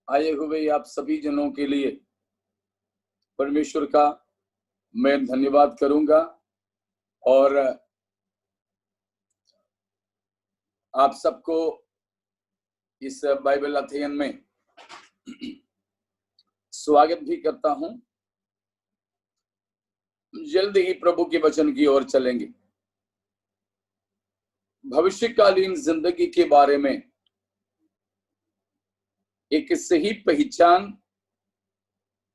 आए हुए आप सभी जनों के लिए परमेश्वर का मैं धन्यवाद करूंगा और आप सबको इस बाइबल अध्ययन में स्वागत भी करता हूं। जल्द ही प्रभु के वचन की ओर चलेंगे। भविष्यकालीन जिंदगी के बारे में एक सही पहचान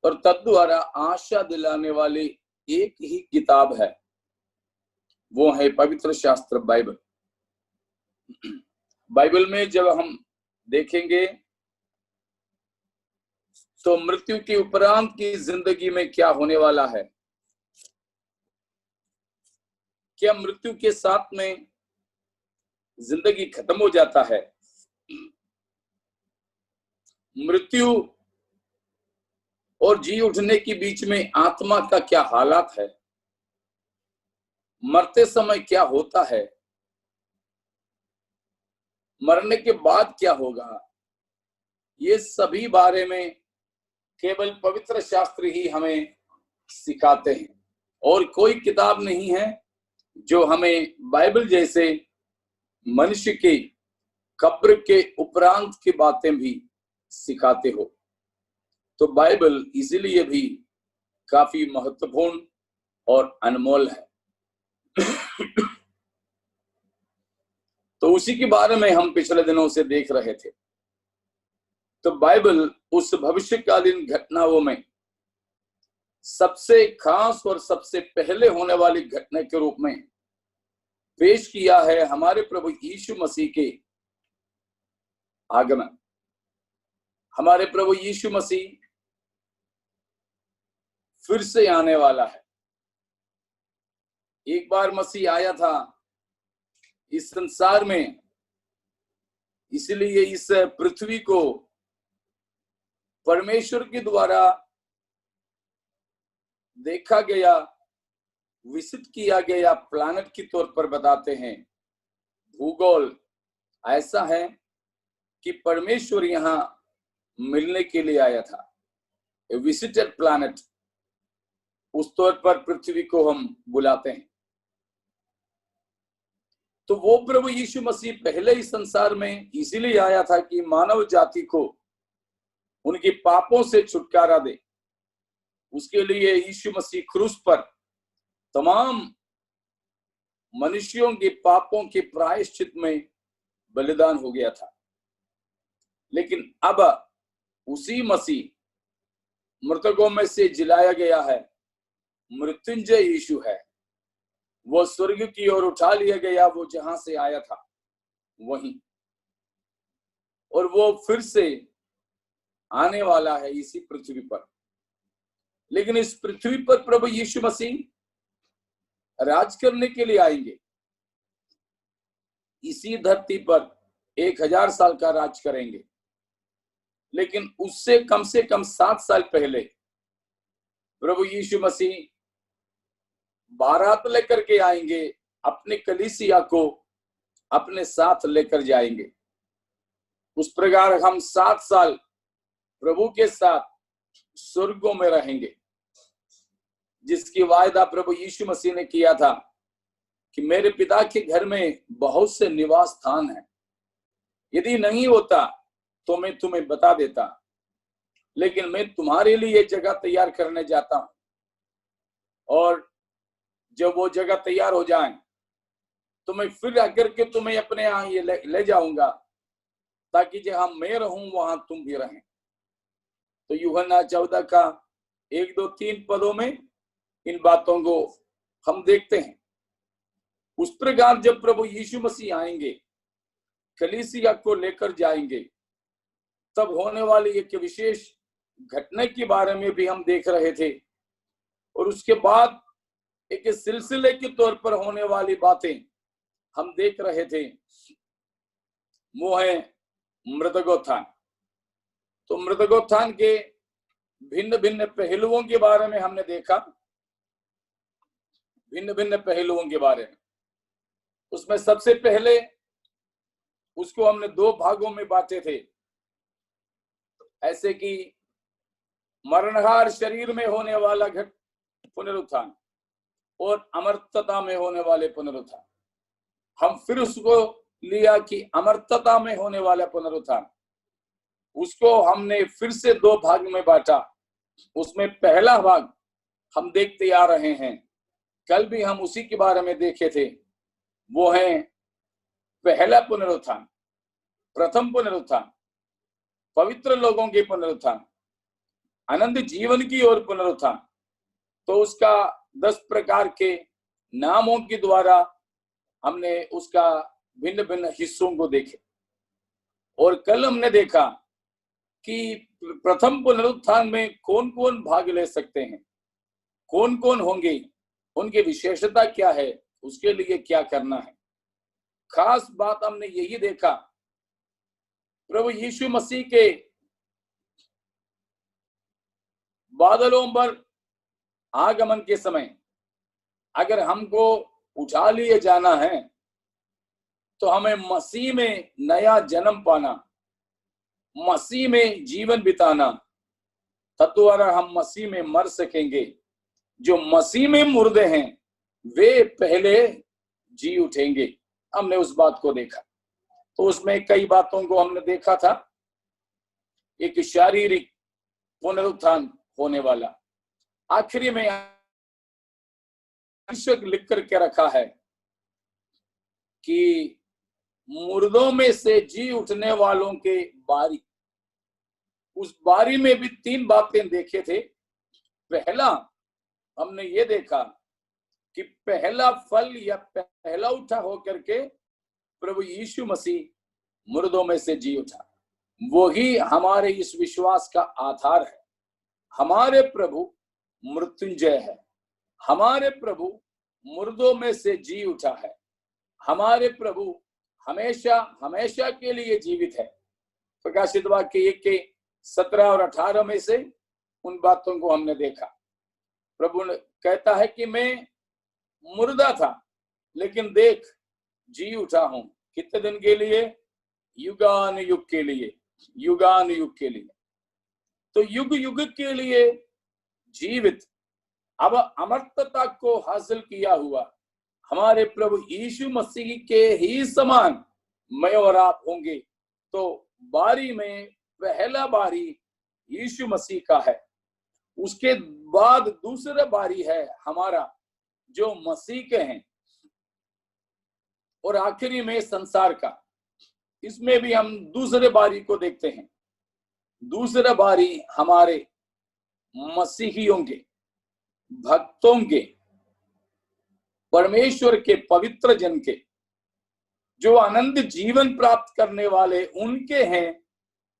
और तद्वारा आशा दिलाने वाली एक ही किताब है, वो है पवित्र शास्त्र बाइबल। बाइबल में जब हम देखेंगे तो मृत्यु के उपरांत की जिंदगी में क्या होने वाला है, क्या मृत्यु के साथ में जिंदगी खत्म हो जाता है, मृत्यु और जी उठने के बीच में आत्मा का क्या हालात है, मरते समय क्या होता है, मरने के बाद क्या होगा, ये सभी बारे में केवल पवित्र शास्त्र ही हमें सिखाते हैं और कोई किताब नहीं है जो हमें बाइबल जैसे मनुष्य के कब्र के उपरांत की बातें भी सिखाते हो। तो बाइबल इसीलिए भी काफी महत्वपूर्ण और अनमोल है। तो उसी के बारे में हम पिछले दिनों से देख रहे थे। तो बाइबल उस भविष्यकालीन घटनाओं में सबसे खास और सबसे पहले होने वाली घटना के रूप में पेश किया है हमारे प्रभु यीशु मसीह के आगमन। हमारे प्रभु यीशु मसीह फिर से आने वाला है। एक बार मसीह आया था इस संसार में, इसलिए इस पृथ्वी को परमेश्वर के द्वारा देखा गया, विजिट किया गया प्लैनेट के तौर पर बताते हैं। भूगोल ऐसा है कि परमेश्वर यहां मिलने के लिए आया था। विजिटेड प्लैनेट, उस तौर पर पृथ्वी को हम बुलाते हैं। तो वो प्रभु यीशु मसीह पहले ही संसार में इसीलिए आया था कि मानव जाति को उनके पापों से छुटकारा दे। उसके लिए यीशु मसीह क्रूस पर तमाम मनुष्यों के पापों के प्रायश्चित में बलिदान हो गया था। लेकिन अब उसी मसीह मृतकों में से जिलाया गया है, मृत्युंजय यीशु है। वो स्वर्ग की ओर उठा लिया गया, वो जहां से आया था वहीं, और वो फिर से आने वाला है इसी पृथ्वी पर। लेकिन इस पृथ्वी पर प्रभु यीशु मसीह राज करने के लिए आएंगे। इसी धरती पर 1000 साल का राज करेंगे। लेकिन उससे कम से कम 7 साल पहले प्रभु यीशु मसीह बारात लेकर के आएंगे, अपने कलीसिया को अपने साथ लेकर जाएंगे। उस प्रकार हम 7 साल प्रभु के साथ स्वर्गों में रहेंगे, जिसकी वायदा प्रभु यीशु मसीह ने किया था कि मेरे पिता के घर में बहुत से निवास स्थान हैं, यदि नहीं होता तो मैं तुम्हें बता देता, लेकिन मैं तुम्हारे लिए जगह तैयार करने जाता हूं, और जब वो जगह तैयार हो जाए तो मैं फिर आकर के तुम्हें अपने यहाँ ये ले जाऊंगा, ताकि जहां मैं रहूं वहां तुम भी रहें। तो यूहन्ना 14 का 1, 2, 3 पदों में इन बातों को हम देखते हैं। उस प्रकार जब प्रभु यीशु मसीह आएंगे, कलीसिया को लेकर जाएंगे, तब होने वाली एक विशेष घटना के बारे में भी हम देख रहे थे। और उसके बाद एक सिलसिले के तौर पर होने वाली बातें हम देख रहे थे, वो है मृतकोत्थान। तो मृतकोत्थान के भिन्न भिन्न पहलुओं के बारे में हमने देखा, भिन्न भिन्न पहलुओं के बारे में। उसमें सबसे पहले उसको हमने 2 भागों में बांटे थे। ऐसे कि मरणहार शरीर में होने वाला घट पुनरुत्थान और अमर्त्यता में होने वाले पुनरुत्थान, हम फिर उसको लिया कि अमर्त्यता में होने वाला पुनरुत्थान, उसको हमने फिर से दो भाग में बांटा। उसमें पहला भाग हम देखते आ रहे हैं, कल भी हम उसी के बारे में देखे थे, वो है पहला पुनरुत्थान, प्रथम पुनरुत्थान, पवित्र लोगों के पुनरुत्थान, अनंत जीवन की ओर पुनरुत्थान। तो उसका 10 प्रकार के नामों के द्वारा हमने उसका भिन्न भिन्न हिस्सों को देखे। और कल हमने देखा कि प्रथम पुनरुत्थान में कौन कौन भाग ले सकते हैं, कौन कौन होंगे, उनकी विशेषता क्या है, उसके लिए क्या करना है। खास बात हमने यही देखा, प्रभु यीशु मसीह के बादलों पर आगमन के समय अगर हमको उठा लिए जाना है तो हमें मसीह में नया जन्म पाना, मसीह में जीवन बिताना, तत्द्वारा हम मसीह में मर सकेंगे। जो मसीह में मुर्दे हैं वे पहले जी उठेंगे। हमने उस बात को देखा। तो उसमें कई बातों को हमने देखा था। एक शारीरिक पुनरुत्थान होने वाला, आखिरी में लिख करके रखा है कि मुर्दों में से जी उठने वालों के बारी। उस बारी में भी 3 बातें देखे थे। पहला हमने ये देखा कि पहला फल या पहला उठा होकर के प्रभु यीशु मसीह मुर्दों में से जी उठा। वही हमारे इस विश्वास का आधार है। हमारे प्रभु मृत्युंजय है, हमारे प्रभु मुर्दों में से जी उठा है, हमारे प्रभु हमेशा हमेशा के लिए जीवित है। प्रकाशित वाक्य 1 के 17 और 18 में से उन बातों को हमने देखा। प्रभु कहता है कि मैं मुर्दा था लेकिन देख जी उठा हूं। कितने दिन के लिए? युगान युग के लिए, युगान युग के लिए। तो युग युग के लिए जीवित, अब अमर्त्यता को हासिल किया हुआ हमारे प्रभु यीशु मसीह के ही समान मैं और आप होंगे। तो बारी में पहला बारी यीशु मसीह का है, उसके बाद दूसरा बारी है हमारा जो मसीह के हैं, और आखिरी में संसार का। इसमें भी हम दूसरे बारी को देखते हैं। दूसरा बारी हमारे मसीहियों के, भक्तों के, परमेश्वर के पवित्र जन के, जो अनंत जीवन प्राप्त करने वाले उनके हैं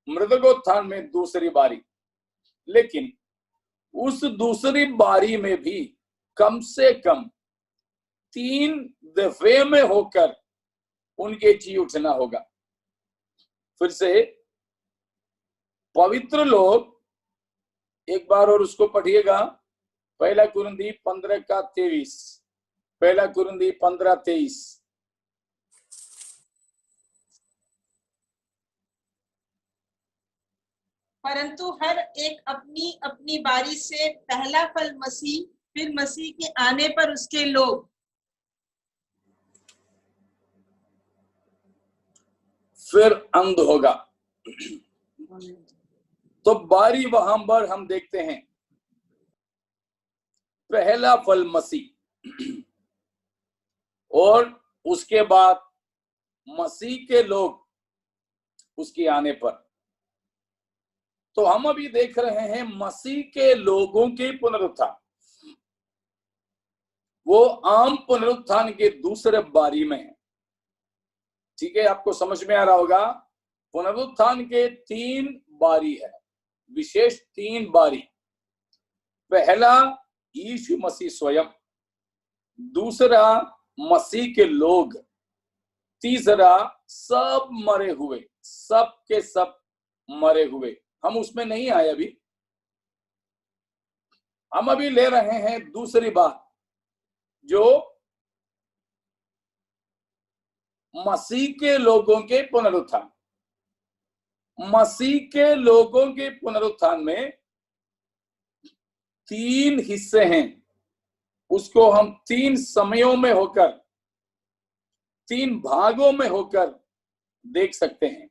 मृतकोत्थान में दूसरी बारी। लेकिन उस दूसरी बारी में भी कम से कम 3 दफे में होकर उनके जी उठना होगा। फिर से पवित्र लोग, एक बार और उसको पढ़िएगा, 1 कुरिन्थी 15 का 23, 1 कुरिन्थी 15:23। परंतु हर एक अपनी अपनी बारी से पहला फल मसीह, फिर मसीह के आने पर उसके लोग। फिर अंत होगा। तो बारी वहां पर हम देखते हैं, पहला फल मसीह, और उसके बाद मसीह के लोग उसके आने पर। तो हम अभी देख रहे हैं मसीह के लोगों के पुनरुत्थान। वो आम पुनरुत्थान के दूसरे बारी में है। ठीक है, आपको समझ में आ रहा होगा। पुनरुत्थान के 3 बारी है, विशेष 3 बारी। पहला यीशु मसीह स्वयं, दूसरा मसीह के लोग, तीसरा सब मरे हुए, सब के सब मरे हुए। हम उसमें नहीं आए अभी। हम अभी ले रहे हैं दूसरी बात, जो मसीह के लोगों के पुनरुत्थान। मसीह के लोगों के पुनरुत्थान में 3 हिस्से हैं। उसको हम 3 समयों में होकर, 3 भागों में होकर देख सकते हैं।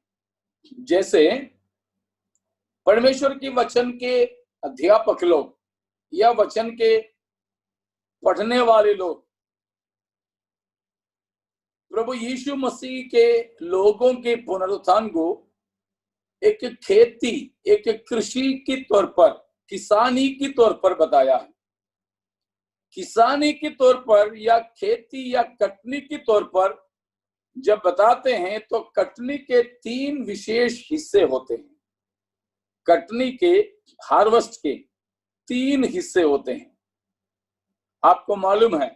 जैसे परमेश्वर के वचन के अध्यापक लोग या वचन के पढ़ने वाले लोग प्रभु यीशु मसीह के लोगों के पुनरुत्थान को एक खेती, एक कृषि के तौर पर, किसानी के तौर पर बताया है। किसानी के तौर पर या खेती या कटनी के तौर पर जब बताते हैं तो कटनी के 3 विशेष हिस्से होते हैं। कटनी के, हार्वेस्ट के 3 हिस्से होते हैं। आपको मालूम है,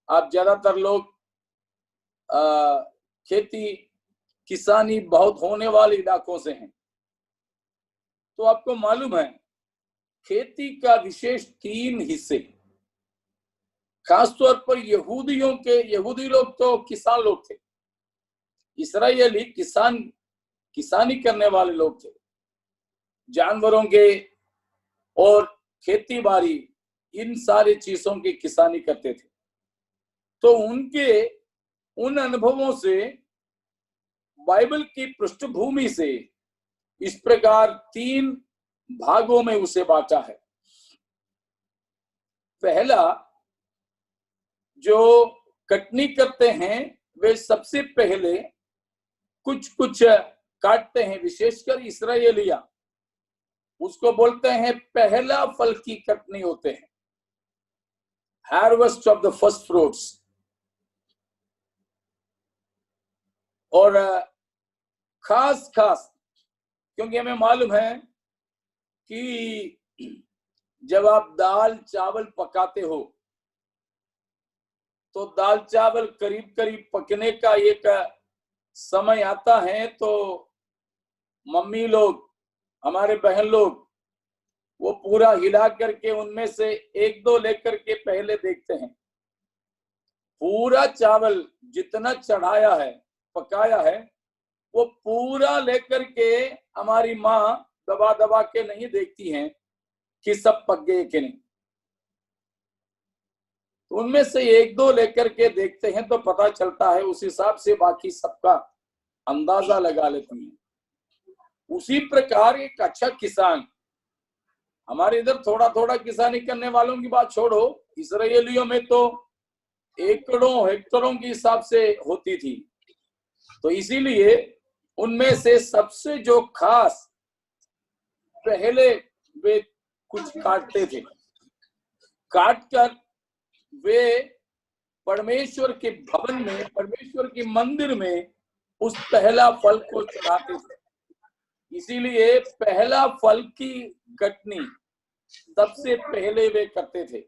आप ज्यादातर लोग खेती किसानी बहुत होने वाले इलाकों से हैं, तो आपको मालूम है खेती का विशेष 3 हिस्से। खासतौर पर यहूदी लोग तो किसान लोग थे, इस्राएली किसानी करने वाले लोग थे। जानवरों के और खेती बाड़ी, इन सारी चीजों की किसानी करते थे। तो उनके उन अनुभवों से, बाइबल की पृष्ठभूमि से इस प्रकार 3 भागों में उसे बांटा है। पहला, जो कटनी करते हैं वे सबसे पहले कुछ काटते हैं, विशेषकर इस्राएलिया उसको बोलते हैं पहला फल की कटनी होते हैं, harvest of the first fruits. और खास क्योंकि हमें मालूम है कि जब आप दाल चावल पकाते हो तो दाल चावल करीब करीब पकने का एक समय आता है, तो मम्मी लोग, हमारे बहन लोग, वो पूरा हिला करके उनमें से 1-2 लेकर के पहले देखते हैं। पूरा चावल जितना चढ़ाया है, पकाया है, वो पूरा लेकर के हमारी माँ दबा दबा के नहीं देखती हैं कि सब पक गए कि नहीं। उनमें से 1-2 लेकर के देखते हैं तो पता चलता है, उस हिसाब से बाकी सबका अंदाजा लगा लेती हैं। उसी प्रकार एक अच्छा किसान, हमारे इधर थोड़ा थोड़ा किसानी करने वालों की बात छोड़ो, इस्राएलियों में तो एकड़ों हेक्टरों के हिसाब से होती थी। तो इसीलिए उनमें से सबसे जो खास पहले वे कुछ काटते थे, काटकर वे परमेश्वर के भवन में, परमेश्वर के मंदिर में उस पहला फल को चढ़ाते थे। इसीलिए पहला फल की कटनी सबसे पहले वे करते थे।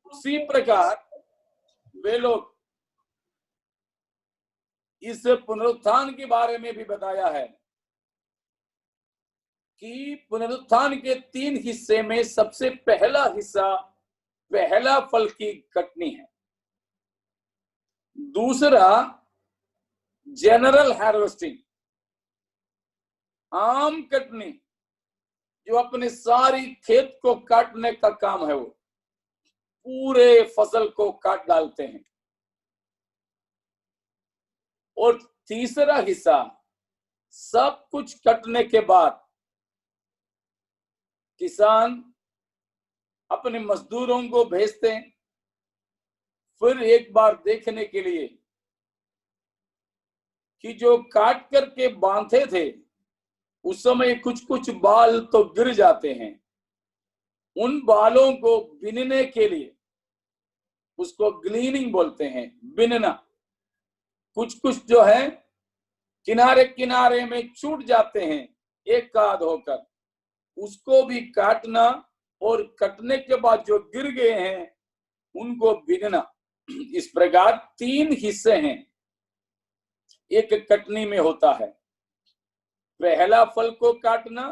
उसी प्रकार वे लोग इस पुनरुत्थान के बारे में भी बताया है कि पुनरुत्थान के 3 हिस्से में सबसे पहला हिस्सा पहला फल की कटनी है। दूसरा जनरल हार्वेस्टिंग, आम कटनी, जो अपने सारी खेत को काटने का काम है, वो पूरे फसल को काट डालते हैं। और तीसरा हिस्सा सब कुछ कटने के बाद किसान अपने मजदूरों को भेजते हैं, फिर एक बार देखने के लिए कि जो काट करके बांधे थे उस समय कुछ बाल तो गिर जाते हैं। उन बालों को बिनने के लिए, उसको ग्लीनिंग बोलते हैं, बिनना। कुछ जो है किनारे किनारे में छूट जाते हैं एक आध होकर, उसको भी काटना, और कटने के बाद जो गिर गए हैं उनको बिनना। इस प्रकार 3 हिस्से हैं एक कटनी में होता है। पहला फल को काटना,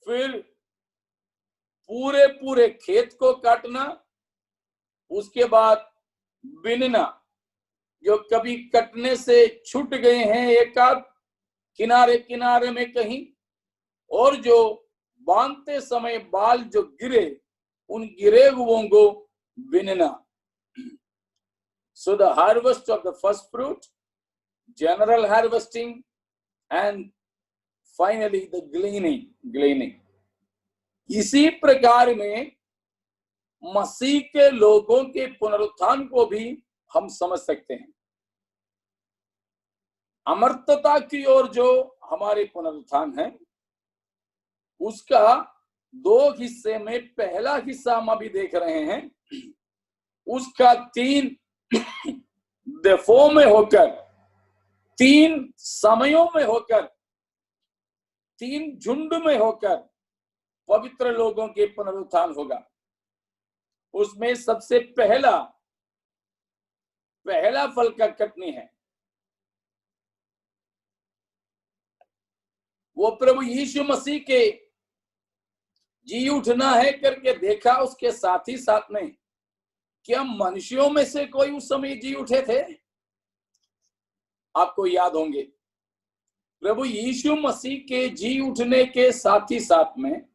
फिर पूरे खेत को काटना, उसके बाद बिनना, जो कभी कटने से छूट गए हैं एक आध किनारे किनारे में कहीं, और जो बांधते समय बाल जो गिरे, उन गिरे हुओं को बिनना। So the harvest of the first fruit, general harvesting, and finally the gleaning. इसी प्रकार में मसीह के लोगों के पुनरुत्थान को भी हम समझ सकते हैं। अमर्त्यता की ओर जो हमारे पुनरुत्थान है, उसका दो हिस्से में पहला हिस्सा हम अभी देख रहे हैं, उसका 3 दफों में होकर, 3 समयों में होकर, 3 झुंड में होकर पवित्र लोगों के पुनरुत्थान होगा। उसमें सबसे पहला फल का कटनी है, वो प्रभु यीशु मसीह के जी उठना है करके देखा। उसके साथ ही साथ में क्या मनुष्यों में से कोई उस समय जी उठे थे? आपको याद होंगे, प्रभु यीशु मसीह के जी उठने के साथ ही साथ में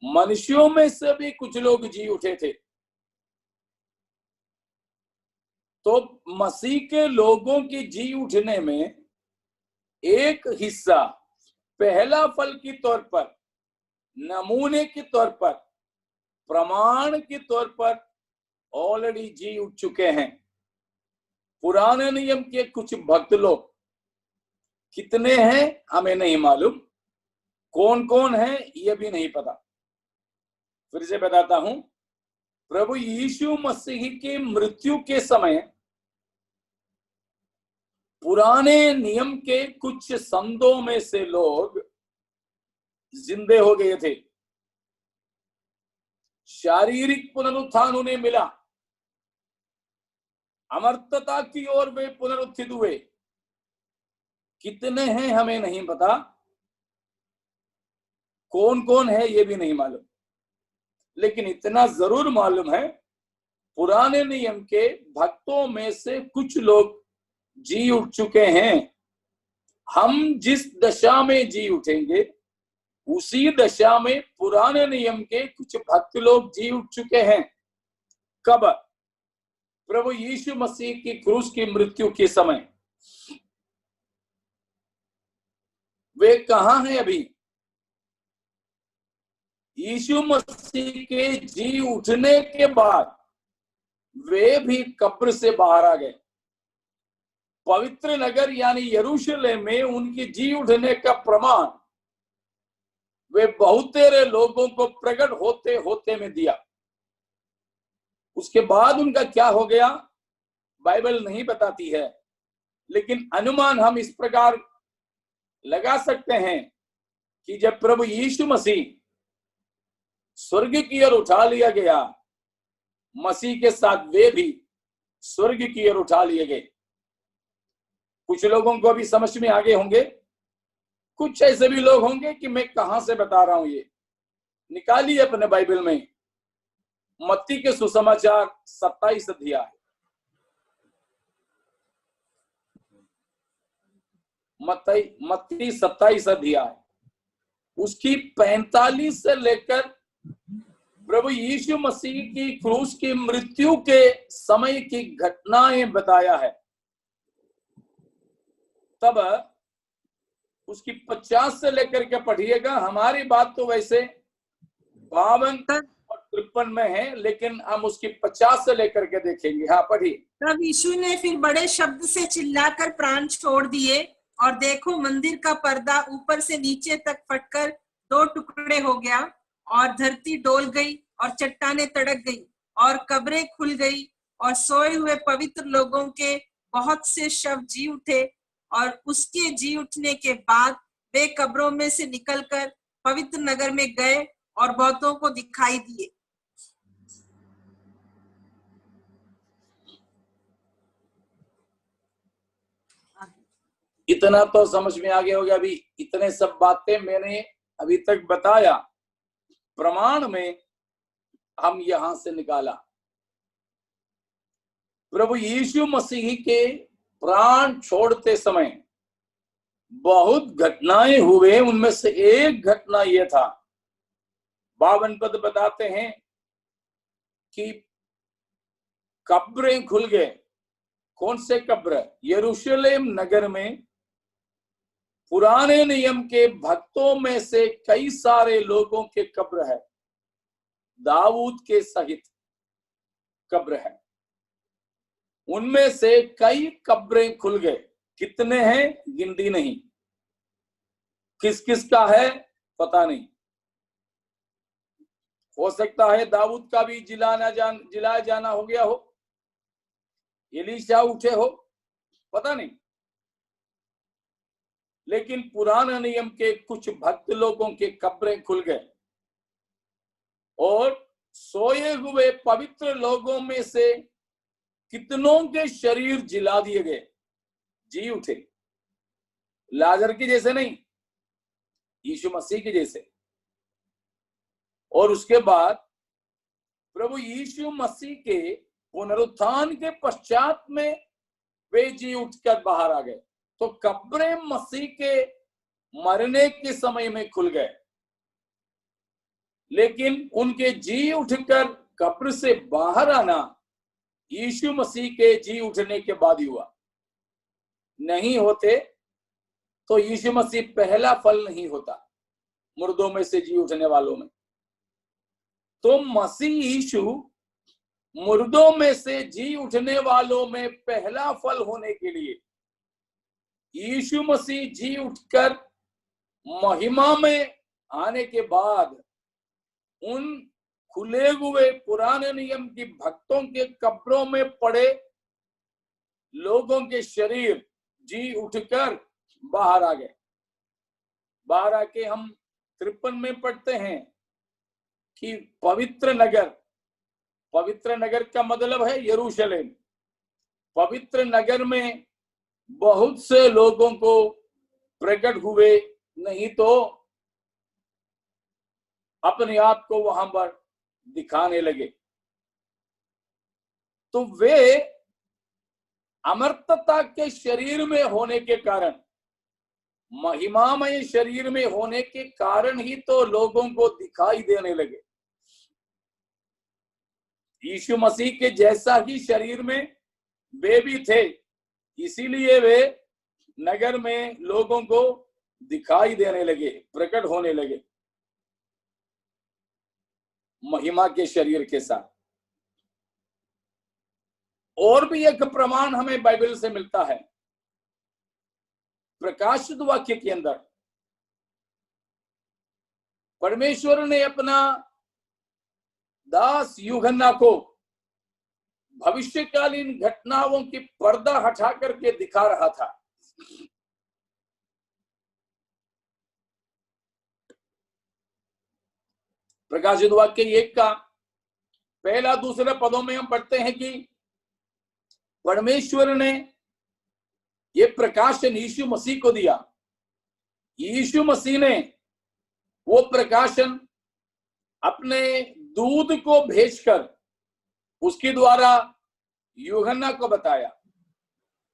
मनुष्यों में से भी कुछ लोग जी उठे थे। तो मसीह के लोगों की जी उठने में एक हिस्सा पहला फल की तौर पर, नमूने के तौर पर, प्रमाण के तौर पर ऑलरेडी जी उठ चुके हैं। पुराने नियम के कुछ भक्त लोग, कितने हैं हमें नहीं मालूम, कौन कौन है ये भी नहीं पता। फिर से बताता हूं, प्रभु यीशु मसीह की मृत्यु के समय पुराने नियम के कुछ संतों में से लोग जिंदे हो गए थे, शारीरिक पुनरुत्थान उन्हें मिला, अमर्त्यता की ओर वे पुनरुत्थित हुए। कितने हैं हमें नहीं पता, कौन कौन है ये भी नहीं मालूम, लेकिन इतना जरूर मालूम है, पुराने नियम के भक्तों में से कुछ लोग जी उठ चुके हैं। हम जिस दशा में जी उठेंगे, उसी दशा में पुराने नियम के कुछ भक्त लोग जी उठ चुके हैं। कब? प्रभु यीशु मसीह की क्रूस की मृत्यु के समय। वे कहां हैं अभी? यीशु मसीह के जी उठने के बाद वे भी कब्र से बाहर आ गए। पवित्र नगर यानी यरूशलेम में उनकी जी उठने का प्रमाण वे बहुतेरे लोगों को प्रकट होते होते में दिया। उसके बाद उनका क्या हो गया बाइबल नहीं बताती है, लेकिन अनुमान हम इस प्रकार लगा सकते हैं कि जब प्रभु यीशु मसीह स्वर्ग की ओर उठा लिया गया, मसीह के साथ वे भी स्वर्ग की ओर उठा लिए गए। कुछ लोगों को अभी समझ में आ गए होंगे, कुछ ऐसे भी लोग होंगे कि मैं कहां से बता रहा हूं। ये निकालिए अपने बाइबल में मत्ती के सुसमाचार 27 अध्याय, मत्ती 27 अध्याय, उसकी 45 से लेकर प्रभु यीशु मसीह की क्रूस की मृत्यु के समय की घटनाएं बताया है। तब उसकी 50 से लेकर के पढ़िएगा। हमारी बात तो वैसे 52 और 53 में है, लेकिन हम उसकी 50 से लेकर के देखेंगे। हाँ पढ़िए। तब यीशु ने फिर बड़े शब्द से चिल्लाकर प्राण छोड़ दिए, और देखो मंदिर का पर्दा ऊपर से नीचे तक फटकर 2 टुकड़े हो गया, और धरती डोल गई और चट्टानें तड़क गई और कब्रें खुल गई, और सोए हुए पवित्र लोगों के बहुत से शव जी उठे, और उसके जी उठने के बाद वे कब्रों में से निकलकर पवित्र नगर में गए और बहुतों को दिखाई दिए। इतना तो समझ में आ गया होगा। अभी इतने सब बातें मैंने अभी तक बताया, प्रमाण में हम यहां से निकाला। प्रभु यीशु मसीह के प्राण छोड़ते समय बहुत घटनाएं हुए, उनमें से एक घटना यह था, 52 पद बताते हैं कि कब्रें खुल गए। कौन से कब्र? यरूशलेम नगर में पुराने नियम के भक्तों में से कई सारे लोगों के कब्र है, दाऊद के सहित कब्र है। उनमें से कई कब्रें खुल गए। कितने हैं गिनती नहीं, किस किस का है पता नहीं। हो सकता है दाऊद का भी जिलाया जाना हो गया हो, एलीशा उठे हो, पता नहीं। लेकिन पुराने नियम के कुछ भक्त लोगों के कब्रें खुल गए और सोए हुए पवित्र लोगों में से कितनों के शरीर जिला दिए गए, जी उठे। लाजर की जैसे नहीं, यीशु मसीह की जैसे। और उसके बाद प्रभु यीशु मसीह के पुनरुत्थान के पश्चात में वे जी उठकर बाहर आ गए। तो कब्रें मसीह के मरने के समय में खुल गए, लेकिन उनके जी उठकर कब्र से बाहर आना यीशु मसीह के जी उठने के बाद ही हुआ। नहीं होते तो यीशु मसीह पहला फल नहीं होता मुर्दों में से जी उठने वालों में। तो मसीह यीशु मुर्दों में से जी उठने वालों में पहला फल होने के लिए यीशु मसीह जी उठकर महिमा में आने के बाद उन खुले हुए पुराने नियम की भक्तों के कब्रों में पड़े लोगों के शरीर जी उठकर बाहर आ गए। बाहर आके हम 53 में पढ़ते हैं कि पवित्र नगर का मतलब है यरूशलेम। पवित्र नगर में बहुत से लोगों को प्रकट हुए, नहीं तो अपने आप को वहां पर दिखाने लगे। तो वे अमर्तता के शरीर में होने के कारण, महिमामय शरीर में होने के कारण ही तो लोगों को दिखाई देने लगे। यीशु मसीह के जैसा ही शरीर में वे भी थे, इसीलिए वे नगर में लोगों को दिखाई देने लगे, प्रकट होने लगे महिमा के शरीर के साथ। और भी एक प्रमाण हमें बाइबल से मिलता है, प्रकाशित वाक्य के अंदर परमेश्वर ने अपना दास यूहन्ना को भविष्यकालीन घटनाओं की पर्दा हटा करके दिखा रहा था। प्रकाशित वाक्य 1 का पहला दूसरे पदों में हम पढ़ते हैं कि परमेश्वर ने ये प्रकाशन यीशु मसीह को दिया। यीशु मसीह ने वो प्रकाशन अपने दूत को भेजकर उसके द्वारा यूहन्ना को बताया।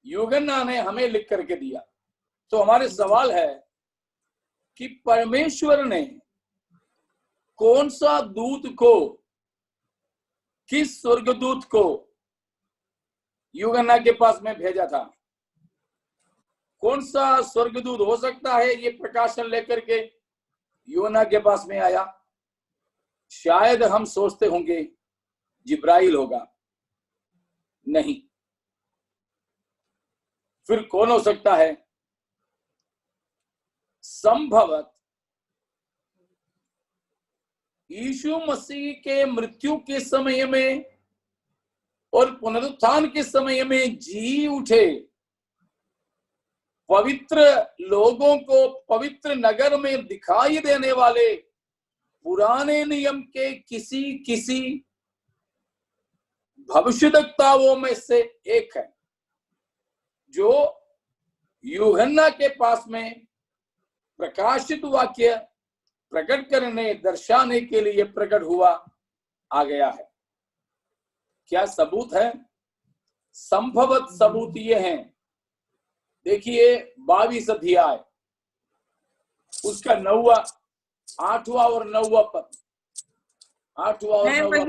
यूहन्ना ने हमें लिख करके दिया। तो हमारे सवाल है कि परमेश्वर ने कौन सा दूत को, किस स्वर्गदूत को यूहन्ना के पास में भेजा था? कौन सा स्वर्गदूत हो सकता है ये प्रकाशन लेकर के यूहन्ना के पास में आया? शायद हम सोचते होंगे जिब्राइल होगा, नहीं। फिर कौन हो सकता है? संभवत यीशु मसीह के मृत्यु के समय में और पुनरुत्थान के समय में जी उठे पवित्र लोगों को पवित्र नगर में दिखाई देने वाले पुराने नियम के किसी भविष्यद्वक्ताओं में से एक है, जो यूहन्ना के पास में प्रकाशित वाक्य प्रकट करने, दर्शाने के लिए प्रकट हुआ आ गया है। क्या सबूत है? संभवत सबूत ये हैं। देखिए 22 अध्याय उसका 9वां 8वां और 9वां पद। 8वां और 9वां।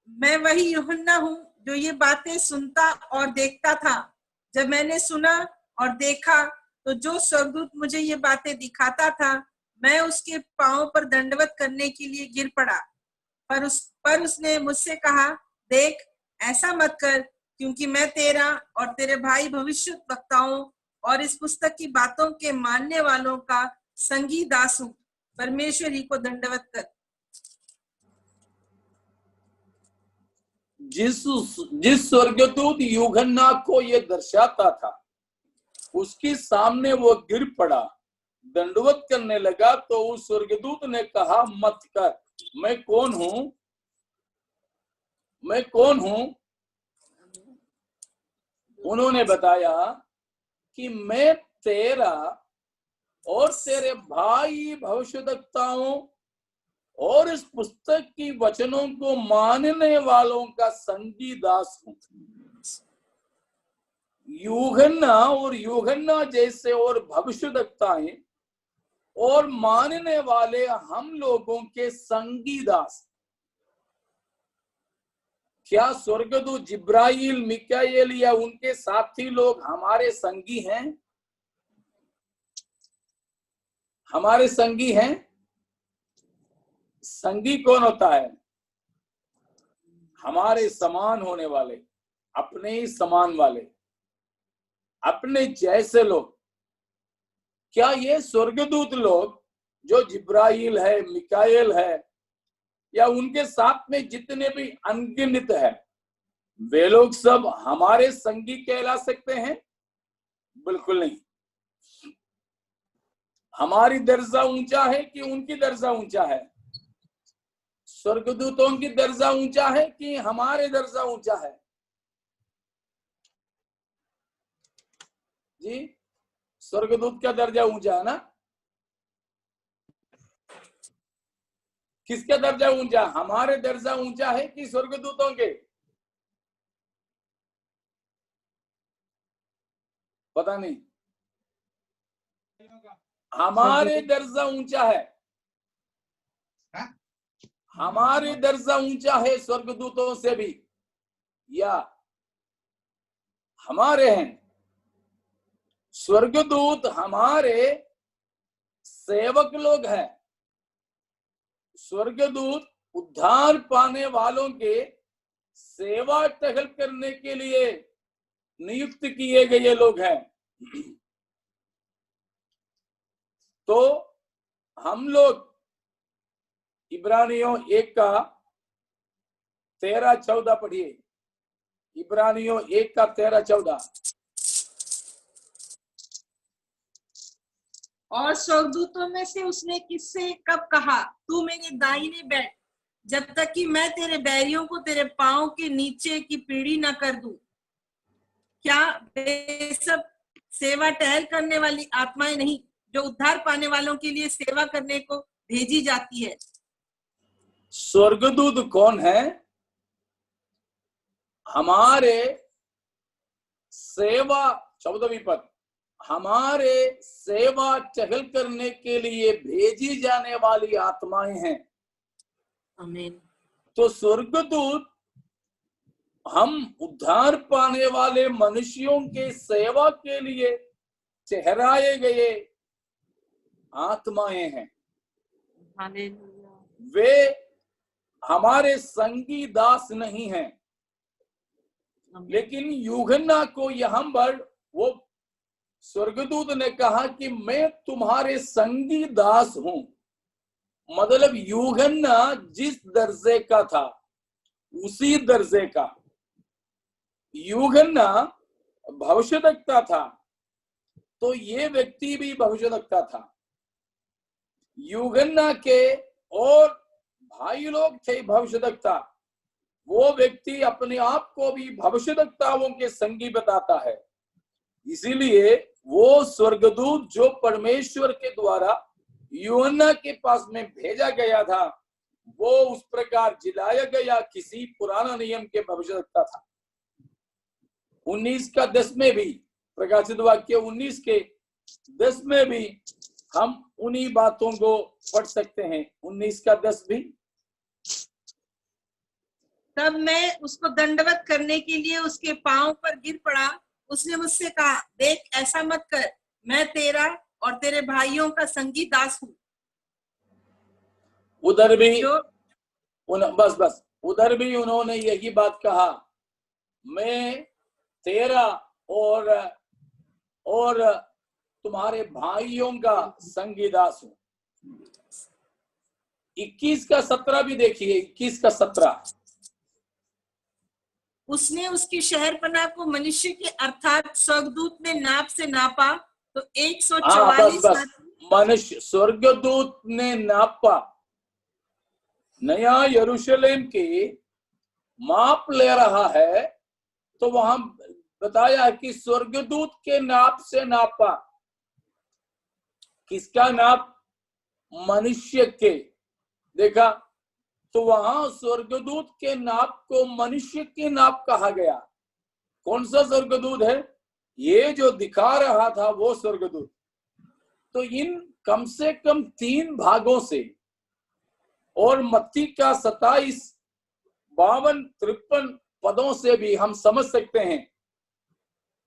मैं वही यूहन्ना हूँ जो ये बातें सुनता और देखता था। जब मैंने सुना और देखा तो जो स्वर्गदूत मुझे ये बातें दिखाता था, मैं उसके पांवों पर दंडवत करने के लिए गिर पड़ा। पर उसने मुझसे कहा, देख, ऐसा मत कर, क्योंकि मैं तेरा और तेरे भाई भविष्यद्वक्ताओं और इस पुस्तक की बातों के मानने वालों का संगी दास हूँ। परमेश्वर ही को दंडवत कर। जिस स्वर्गदूत यूहन्ना को ये दर्शाता था, उसके सामने वो गिर पड़ा, दंडवत करने लगा। तो उस स्वर्गदूत ने कहा, मत कर। मैं कौन हूं? मैं कौन हूं? उन्होंने बताया कि मैं तेरा और तेरे भाई भविष्यद्वक्ताओं और इस पुस्तक की वचनों को मानने वालों का संगी दास हूं। यूहन्ना जैसे और भविष्यद्वक्ताएं और मानने वाले हम लोगों के संगी दास। क्या स्वर्गदूत जिब्राइल, मिकाएल या उनके साथी लोग हमारे संगी हैं? हमारे संगी हैं? संगी कौन होता है? हमारे समान होने वाले, अपने ही समान वाले, अपने जैसे लोग। क्या ये स्वर्गदूत लोग जो जिब्राइल है, मिकाएल है या उनके साथ में जितने भी अनगिनत है, वे लोग सब हमारे संगी कहला सकते हैं? बिल्कुल नहीं। हमारी दर्जा ऊंचा है कि उनकी दर्जा ऊंचा है? स्वर्गदूतों की दर्जा ऊंचा है कि हमारे दर्जा ऊंचा है? जी, स्वर्गदूत का दर्जा ऊंचा है ना? किसका दर्जा ऊंचा? हमारे दर्जा ऊंचा है कि स्वर्गदूतों के? पता नहीं। हमारे दर्जा ऊंचा है। हमारे दर्जा ऊंचा है स्वर्गदूतों से भी, या हमारे हैं? स्वर्गदूत हमारे सेवक लोग हैं। स्वर्गदूत उद्धार पाने वालों के सेवा टहल करने के लिए नियुक्त किए गए लोग हैं। तो हम लोग इब्रानियों 1 का 13-14 पढ़िए। इब्रानियों 1 का 13-14। और स्वर्गदूतों में से उसने किससे कब कहा, तू मेरे दाहिने बैठ, जब तक कि मैं तेरे बैरियों को तेरे पांव के नीचे की पीढ़ी न कर दूं? क्या वे सब सेवा टहल करने वाली आत्माएं नहीं, जो उद्धार पाने वालों के लिए सेवा करने को भेजी जाती है? स्वर्गदूत कौन है? हमारे सेवा, 14वीं पद, हमारे सेवा टहल करने के लिए भेजी जाने वाली आत्माएं हैं। आमीन। तो स्वर्गदूत हम उद्धार पाने वाले मनुष्यों के सेवा के लिए ठहराए गए आत्माएं हैं। वे हमारे संगी दास नहीं हैं। लेकिन यूहन्ना को यहाँ पर वो स्वर्गदूत ने कहा कि मैं तुम्हारे संगी दास हूं। मतलब यूहन्ना जिस दर्जे का था उसी दर्जे का। यूहन्ना भविष्यद्वक्ता था, तो ये व्यक्ति भी भविष्यद्वक्ता था। यूहन्ना के और भाई लोग थे भविष्यद्वक्ता। वो व्यक्ति अपने आप को भी भविष्यद्वक्ताओं के संगी बताता है। इसीलिए वो स्वर्गदूत जो परमेश्वर के द्वारा यूहन्ना के पास में भेजा गया था, वो उस प्रकार जिलाया गया किसी पुराना नियम के भविष्यद्वक्ता था। 19 का 10 में भी, प्रकाशित वाक्य 19 के 10 में भी हम उन्हीं बातों को पढ़ सकते हैं। 19 का 10 भी। तब मैं उसको दंडवत करने के लिए उसके पांव पर गिर पड़ा। उसने मुझसे कहा, देख, ऐसा मत कर, मैं तेरा और तेरे भाइयों का संगी दास हूँ। उधर भी जो बस उधर भी उन्होंने यही बात कहा, मैं तेरा और तुम्हारे भाइयों का संगी दास हूं। 21 का 17 भी देखिए, 21 का 17। उसने उसकी शहरपनाह को मनुष्य के अर्थात स्वर्गदूत ने नाप से नापा तो 144 बस मनुष्य, स्वर्गदूत ने नापा, नया यरूशलेम की माप ले रहा है। तो वहां बताया कि स्वर्गदूत के नाप से नापा। किसका नाप? मनुष्य के। देखा, तो वहां स्वर्गदूत के नाप को मनुष्य के नाप कहा गया। कौन सा स्वर्गदूत है? ये जो दिखा रहा था वो स्वर्गदूत। तो इन कम से कम 3 भागों से और मत्ती का 27, 52, 53 पदों से भी हम समझ सकते हैं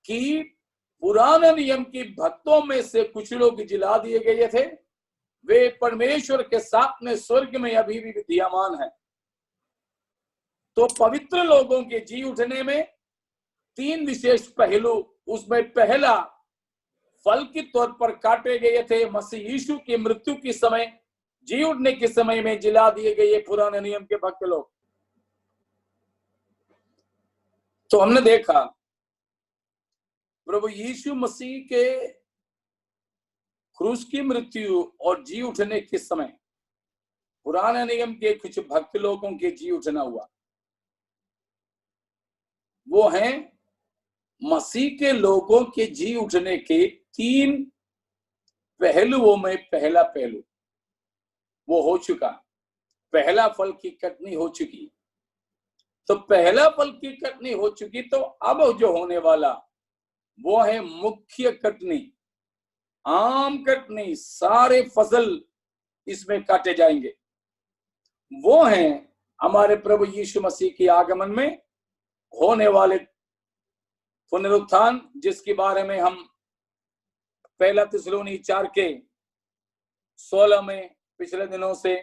कि पुराने नियम की भक्तों में से कुछ लोग जिला दिए गए थे। वे परमेश्वर के साथ में स्वर्ग में अभी भी विद्यमान है। तो पवित्र लोगों के जी उठने में 3 विशेष पहलू, उसमें पहला फल के तौर पर काटे गए थे मसीह यीशु की मृत्यु के समय, जी उठने के समय में जिला दिए गए पुराने नियम के भक्त लोग। तो हमने देखा प्रभु यीशु मसीह के क्रूस की मृत्यु और जी उठने के समय पुराने नियम के कुछ भक्त लोगों के जी उठना हुआ। वो हैं मसीह के लोगों के जी उठने के 3 पहलुओं में पहला पहलू वो हो चुका। पहला फल की कटनी हो चुकी। तो पहला फल की कटनी हो चुकी, तो अब जो होने वाला वो है मुख्य कटनी, आम कटनी। सारे फसल इसमें काटे जाएंगे। वो है हमारे प्रभु यीशु मसीह के आगमन में होने वाले पुनरुत्थान, जिसके बारे में हम पहला थिस्सलुनी 4 के 16 में पिछले दिनों से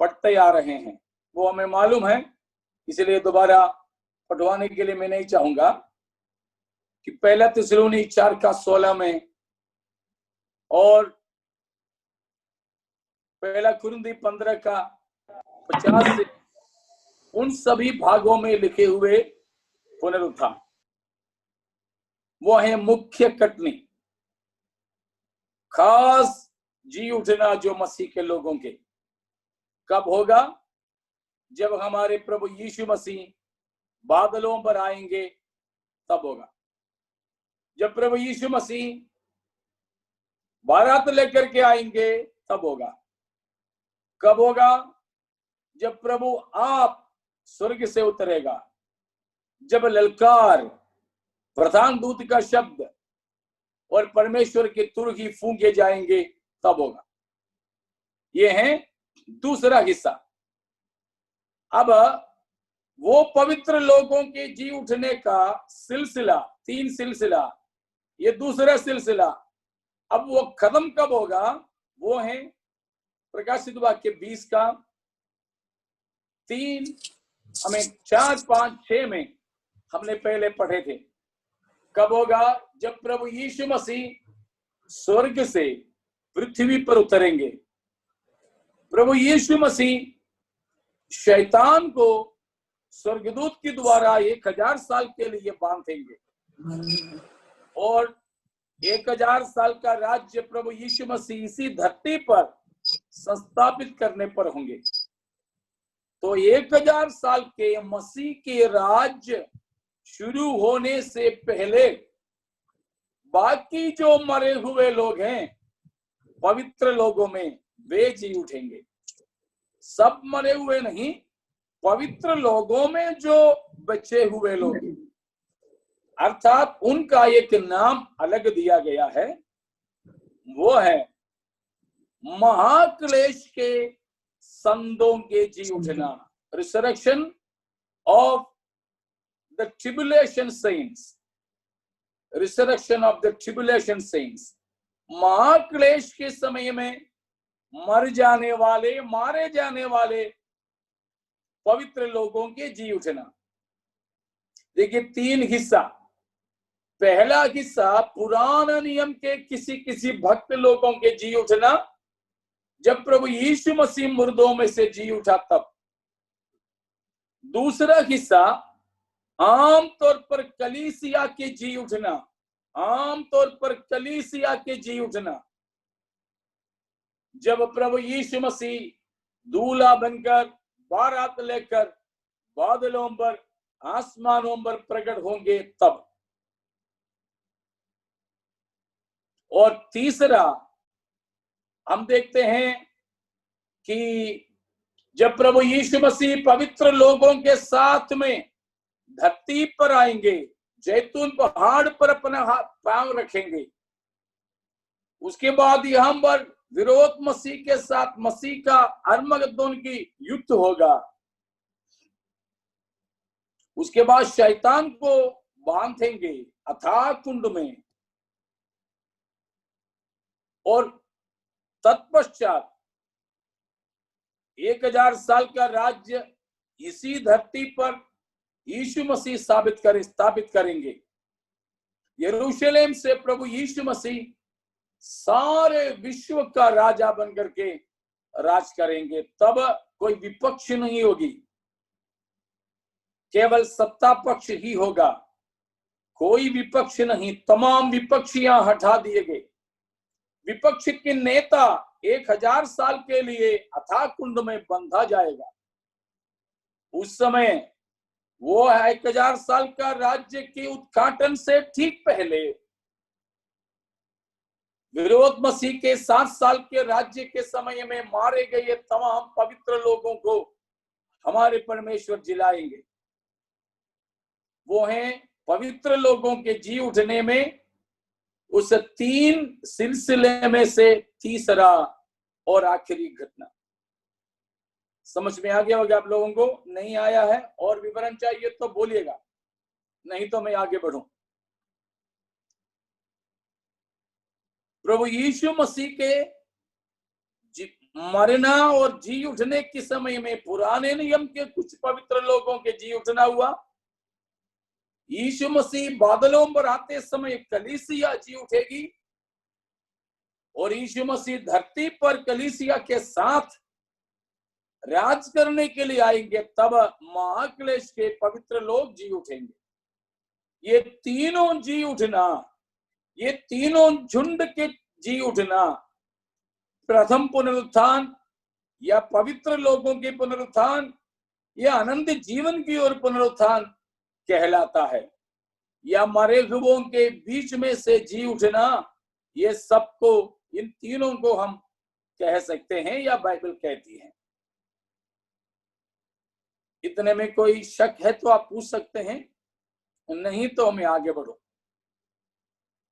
पढ़ते आ रहे हैं। वो हमें मालूम है, इसलिए दोबारा पढ़वाने के लिए मैं नहीं चाहूंगा कि पहला थिस्सलुनी 4 का 16 में और पहला कुरिन्थी 15 का 50 से उन सभी भागों में लिखे हुए पुनरुत्थान वो है मुख्य कटनी, खास जी उठना जो मसीह के लोगों के कब होगा? जब हमारे प्रभु यीशु मसीह बादलों पर आएंगे तब होगा। जब प्रभु यीशु मसीह बारात लेकर के आएंगे तब होगा। कब होगा? जब प्रभु आप स्वर्ग से उतरेगा, जब ललकार, प्रधान दूत का शब्द और परमेश्वर के तुरही फूंके जाएंगे तब होगा। ये है दूसरा हिस्सा। अब वो पवित्र लोगों के जी उठने का सिलसिला, 3 सिलसिला, ये दूसरा सिलसिला। अब वो खत्म कब होगा? वो है प्रकाशित वाक्य 20 का 3, हमें 4, 5, 6 में हमने पहले पढ़े थे। कब होगा? जब प्रभु यीशु मसीह स्वर्ग से पृथ्वी पर उतरेंगे। प्रभु यीशु मसीह शैतान को स्वर्गदूत के द्वारा 1000 साल के लिए बांधेंगे और 1000 साल का राज्य प्रभु यीशु मसीह इसी धरती पर संस्थापित करने पर होंगे। तो 1000 साल के मसीह के राज्य शुरू होने से पहले बाकी जो मरे हुए लोग हैं पवित्र लोगों में, वे जी उठेंगे। सब मरे हुए नहीं, पवित्र लोगों में जो बचे हुए लोग, अर्थात उनका एक नाम अलग दिया गया है, वो है महाक्लेश के संतों के जी उठना, resurrection of the tribulation saints, resurrection of the tribulation saints. महाक्लेश के समय में मर जाने वाले, मारे जाने वाले पवित्र लोगों के जी उठना। देखिए 3 हिस्सा। पहला हिस्सा पुराना नियम के किसी किसी भक्त लोगों के जी उठना, जब प्रभु यीशु मसीह मुर्दों में से जी उठा तब। दूसरा हिस्सा आमतौर पर कलीसिया के जी उठना, आमतौर पर कलीसिया के जी उठना, जब प्रभु यीशु मसीह दूल्हा बनकर बारात लेकर बादलों पर, आसमानों पर प्रकट होंगे तब। और तीसरा हम देखते हैं कि जब प्रभु यीशु मसीह पवित्र लोगों के साथ में धरती पर आएंगे, जैतून पहाड़ पर अपना हाथ पांव रखेंगे, उसके बाद यहाँ पर विरोध मसीह के साथ मसीह का अर्मगद्दोन की युद्ध होगा। उसके बाद शैतान को बांधेंगे अथाह कुंड में, और तत्पश्चात 1000 साल का राज्य इसी धरती पर यीशु मसीह स्थापित करेंगे। यरूशलेम से प्रभु यीशु मसीह सारे विश्व का राजा बनकर के राज करेंगे। तब कोई विपक्ष नहीं होगी, केवल सत्ता पक्ष ही होगा, कोई विपक्ष नहीं। तमाम विपक्ष यहां हटा दिए गए। विपक्ष के नेता 1000 साल के लिए अथाह कुंड में बंधा जाएगा। उस समय वो 1000 साल का राज्य के उद्घाटन से ठीक पहले विरोध मसीह के 7 साल के राज्य के समय में मारे गए तमाम पवित्र लोगों को हमारे परमेश्वर जिलाएंगे। वो हैं पवित्र लोगों के जी उठने में उस 3 सिलसिले में से तीसरा और आखिरी घटना। समझ में आ गया होगा आप लोगों को? नहीं आया है और विवरण चाहिए तो बोलिएगा, नहीं तो मैं आगे बढ़ूं। प्रभु यीशु मसीह के मरना और जी उठने के समय में पुराने नियम के कुछ पवित्र लोगों के जी उठना हुआ। यीशु मसीह बादलों पर आते समय कलीसिया जी उठेगी, और यीशु मसीह धरती पर कलीसिया के साथ राज करने के लिए आएंगे, तब महाक्लेश के पवित्र लोग जी उठेंगे। ये तीनों जी उठना, ये तीनों झुंड के जी उठना, प्रथम पुनरुत्थान या पवित्र लोगों के पुनरुत्थान या अनंत जीवन की ओर पुनरुत्थान कहलाता है, या मरे हुओं के बीच में से जी उठना। ये सबको, इन तीनों को हम कह सकते हैं या बाइबल कहती है। इतने में कोई शक है तो आप पूछ सकते हैं, नहीं तो हमें आगे बढ़ो।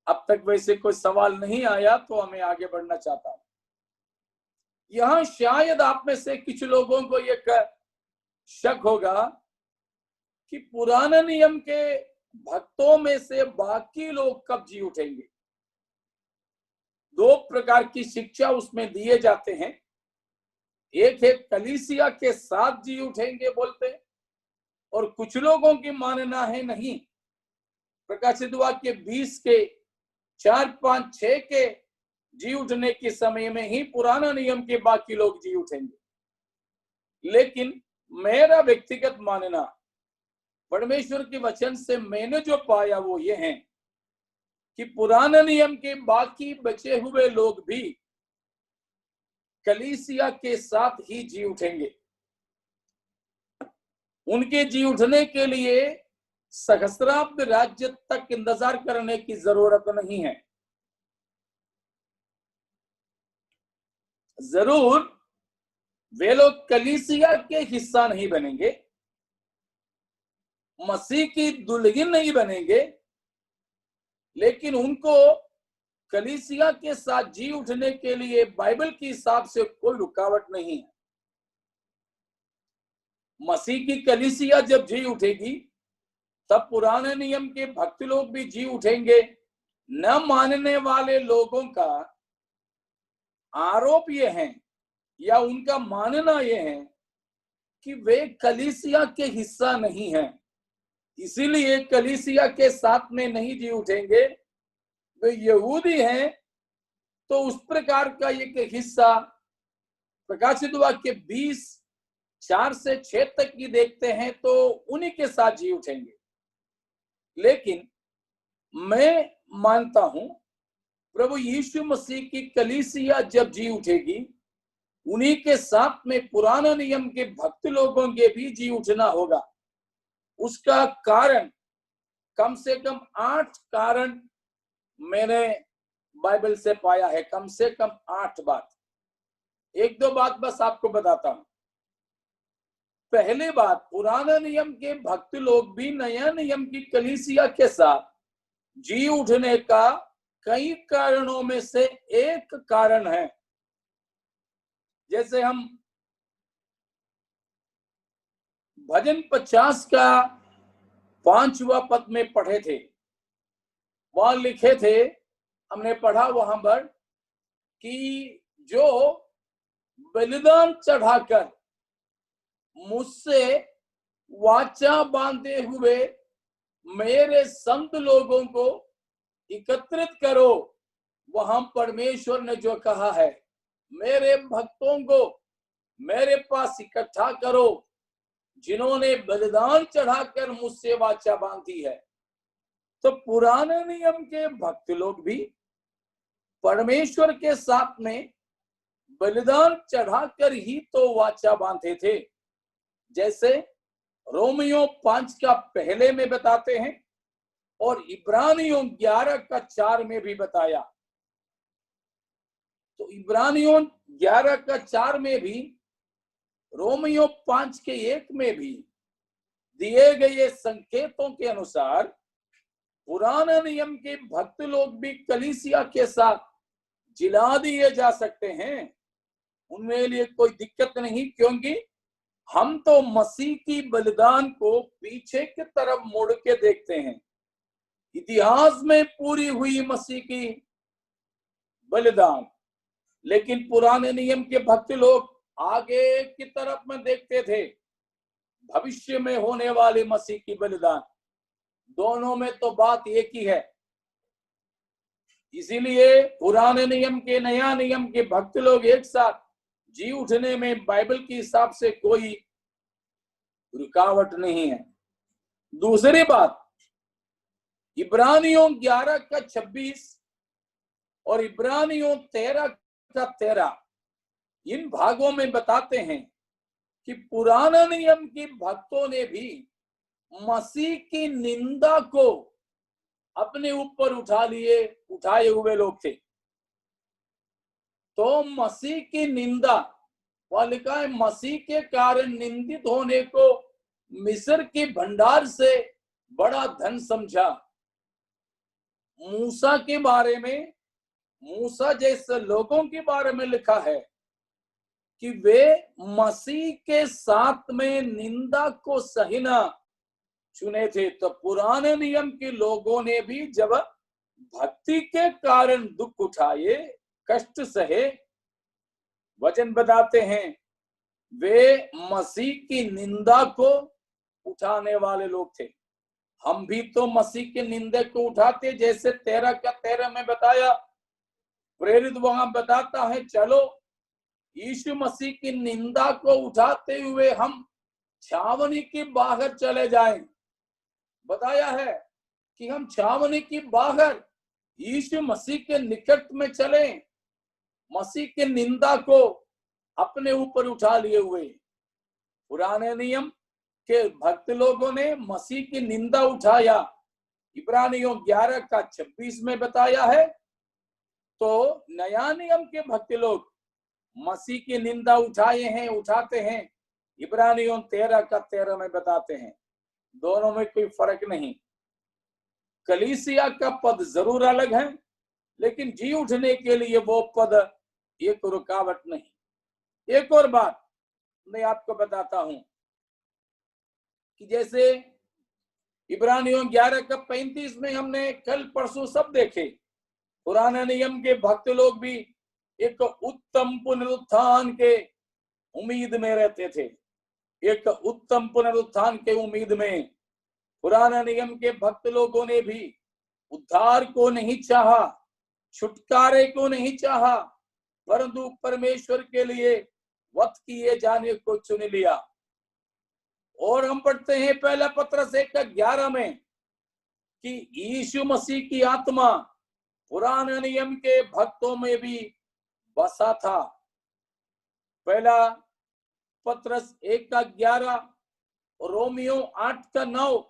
अब तक वैसे कोई सवाल नहीं आया तो हमें आगे बढ़ना चाहता हूं। यहां शायद आप में से कुछ लोगों को एक शक होगा कि पुराने नियम के भक्तों में से बाकी लोग कब जी उठेंगे। 2 प्रकार की शिक्षा उसमें दिए जाते हैं। एक है कलीसिया के साथ जी उठेंगे बोलते, और कुछ लोगों की मानना है नहीं, प्रकाशित वाक्य 20 के 4, 5, 6 के जी उठने के समय में ही पुराना नियम के बाकी लोग जी उठेंगे। लेकिन मेरा व्यक्तिगत मानना, परमेश्वर के वचन से मैंने जो पाया वो ये है कि पुराने नियम के बाकी बचे हुए लोग भी कलीसिया के साथ ही जी उठेंगे। उनके जी उठने के लिए सहस्राब्द राज्य तक इंतजार करने की जरूरत नहीं है। जरूर वे लोग कलीसिया के हिस्सा नहीं बनेंगे, मसीह की दुल्हन नहीं बनेंगे, लेकिन उनको कलीसिया के साथ जी उठने के लिए बाइबल के हिसाब से कोई रुकावट नहीं है। मसीह की कलीसिया जब जी उठेगी तब पुराने नियम के भक्त लोग भी जी उठेंगे। न मानने वाले लोगों का आरोप ये है या उनका मानना ये है कि वे कलीसिया के हिस्सा नहीं है, इसीलिए कलीसिया के साथ में नहीं जी उठेंगे। वे यहूदी हैं तो उस प्रकार का एक हिस्सा प्रकाशित वाक्य 20:4 से 6 तक की देखते हैं तो उन्हीं के साथ जी उठेंगे। लेकिन मैं मानता हूं प्रभु यीशु मसीह की कलीसिया जब जी उठेगी उन्हीं के साथ में पुराना नियम के भक्त लोगों के भी जी उठना होगा। उसका कारण कम से कम 8 कारण मैंने बाइबल से पाया है, कम से कम 8 बात। एक दो बात बस आपको बताता हूं। पहली बात, पुराने नियम के भक्त लोग भी नया नियम की कलीसिया के साथ जी उठने का कई कारणों में से एक कारण है। जैसे हम भजन 50 का 5वां पद में पढ़े थे, वहां लिखे थे, हमने पढ़ा वहां पर कि जो बलिदान चढ़ाकर मुझसे वाचा बांधे हुए मेरे संत लोगों को एकत्रित करो। वहां परमेश्वर ने जो कहा है, मेरे भक्तों को मेरे पास इकट्ठा करो जिन्होंने बलिदान चढ़ाकर मुझसे वाचा बांधी है। तो पुराने नियम के भक्त लोग भी परमेश्वर के साथ में बलिदान चढ़ाकर ही तो वाचा बांधे थे। जैसे रोमियो 5 का पहले में बताते हैं और इब्रानियों 11 का 4 में भी बताया। तो इब्रानियों 11 का 4 में भी, रोमियो 5 के 1 में भी दिए गए संकेतों के अनुसार पुराने नियम के भक्त लोग भी कलीसिया के साथ जिला दिए जा सकते हैं। उनमें लिए कोई दिक्कत नहीं, क्योंकि हम तो मसीह की बलिदान को पीछे की तरफ मुड़ के देखते हैं। इतिहास में पूरी हुई मसीह की बलिदान, लेकिन पुराने नियम के भक्त लोग आगे की तरफ में देखते थे, भविष्य में होने वाली मसीह की बलिदान। दोनों में तो बात एक ही है। इसीलिए पुराने नियम के नया नियम के भक्त लोग एक साथ जी उठने में बाइबल के हिसाब से कोई रुकावट नहीं है। दूसरी बात, इब्रानियों 11 का 26 और इब्रानियों 13 का 13 इन भागों में बताते हैं कि पुराना नियम के भक्तों ने भी मसीह की निंदा को अपने ऊपर उठाए हुए लोग थे। तो मसीह की निंदा, वह लिखा है, मसीह के कारण निंदित होने को मिस्र के भंडार से बड़ा धन समझा। मूसा के बारे में, मूसा जैसे लोगों के बारे में लिखा है कि वे मसीह के साथ में निंदा को सहना चुने थे। तो पुराने नियम के लोगों ने भी जब भक्ति के कारण दुख उठाए, कष्ट सहे, वचन बताते हैं वे मसीह की निंदा को उठाने वाले लोग थे। हम भी तो मसीह के निंदा को उठाते, जैसे 13 का 13 में बताया, प्रेरित वहां बताता है, चलो यीशु मसीह की निंदा को उठाते हुए हम छावनी के बाहर चले जाएं। बताया है कि हम छावनी की बाहर यीशु मसीह के निकट में चलें, मसीह के निंदा को अपने ऊपर उठा लिए हुए। पुराने नियम के भक्त लोगों ने मसीह की निंदा उठाया, इब्रानियों 11 का 26 में बताया है। तो नया नियम के भक्त लोग मसीह की निंदा उठाते हैं, इब्रानियों 13 का 13 में बताते हैं। दोनों में कोई फर्क नहीं। कलीसिया का पद जरूर अलग है, लेकिन जी उठने के लिए वो पद एक रुकावट नहीं। एक और बात मैं आपको बताता हूं कि जैसे इब्रानियों 11:35 में हमने कल परसों सब देखे, पुराने नियम के भक्त लोग भी एक उत्तम पुनरुत्थान के उम्मीद में रहते थे। एक उत्तम पुनरुत्थान के उम्मीद में पुराने नियम के भक्त लोगों ने भी उद्धार को नहीं चाहा, छुटकारे को नहीं चाहा, परंतु परमेश्वर के लिए वध किए जाने को चुन लिया। और हम पढ़ते हैं पहला पत्रस 1:11 में कि यीशु मसीह की आत्मा पुराने नियम के भक्तों में भी बसा था। पहला पत्रस 1:11 और रोमियो 8:9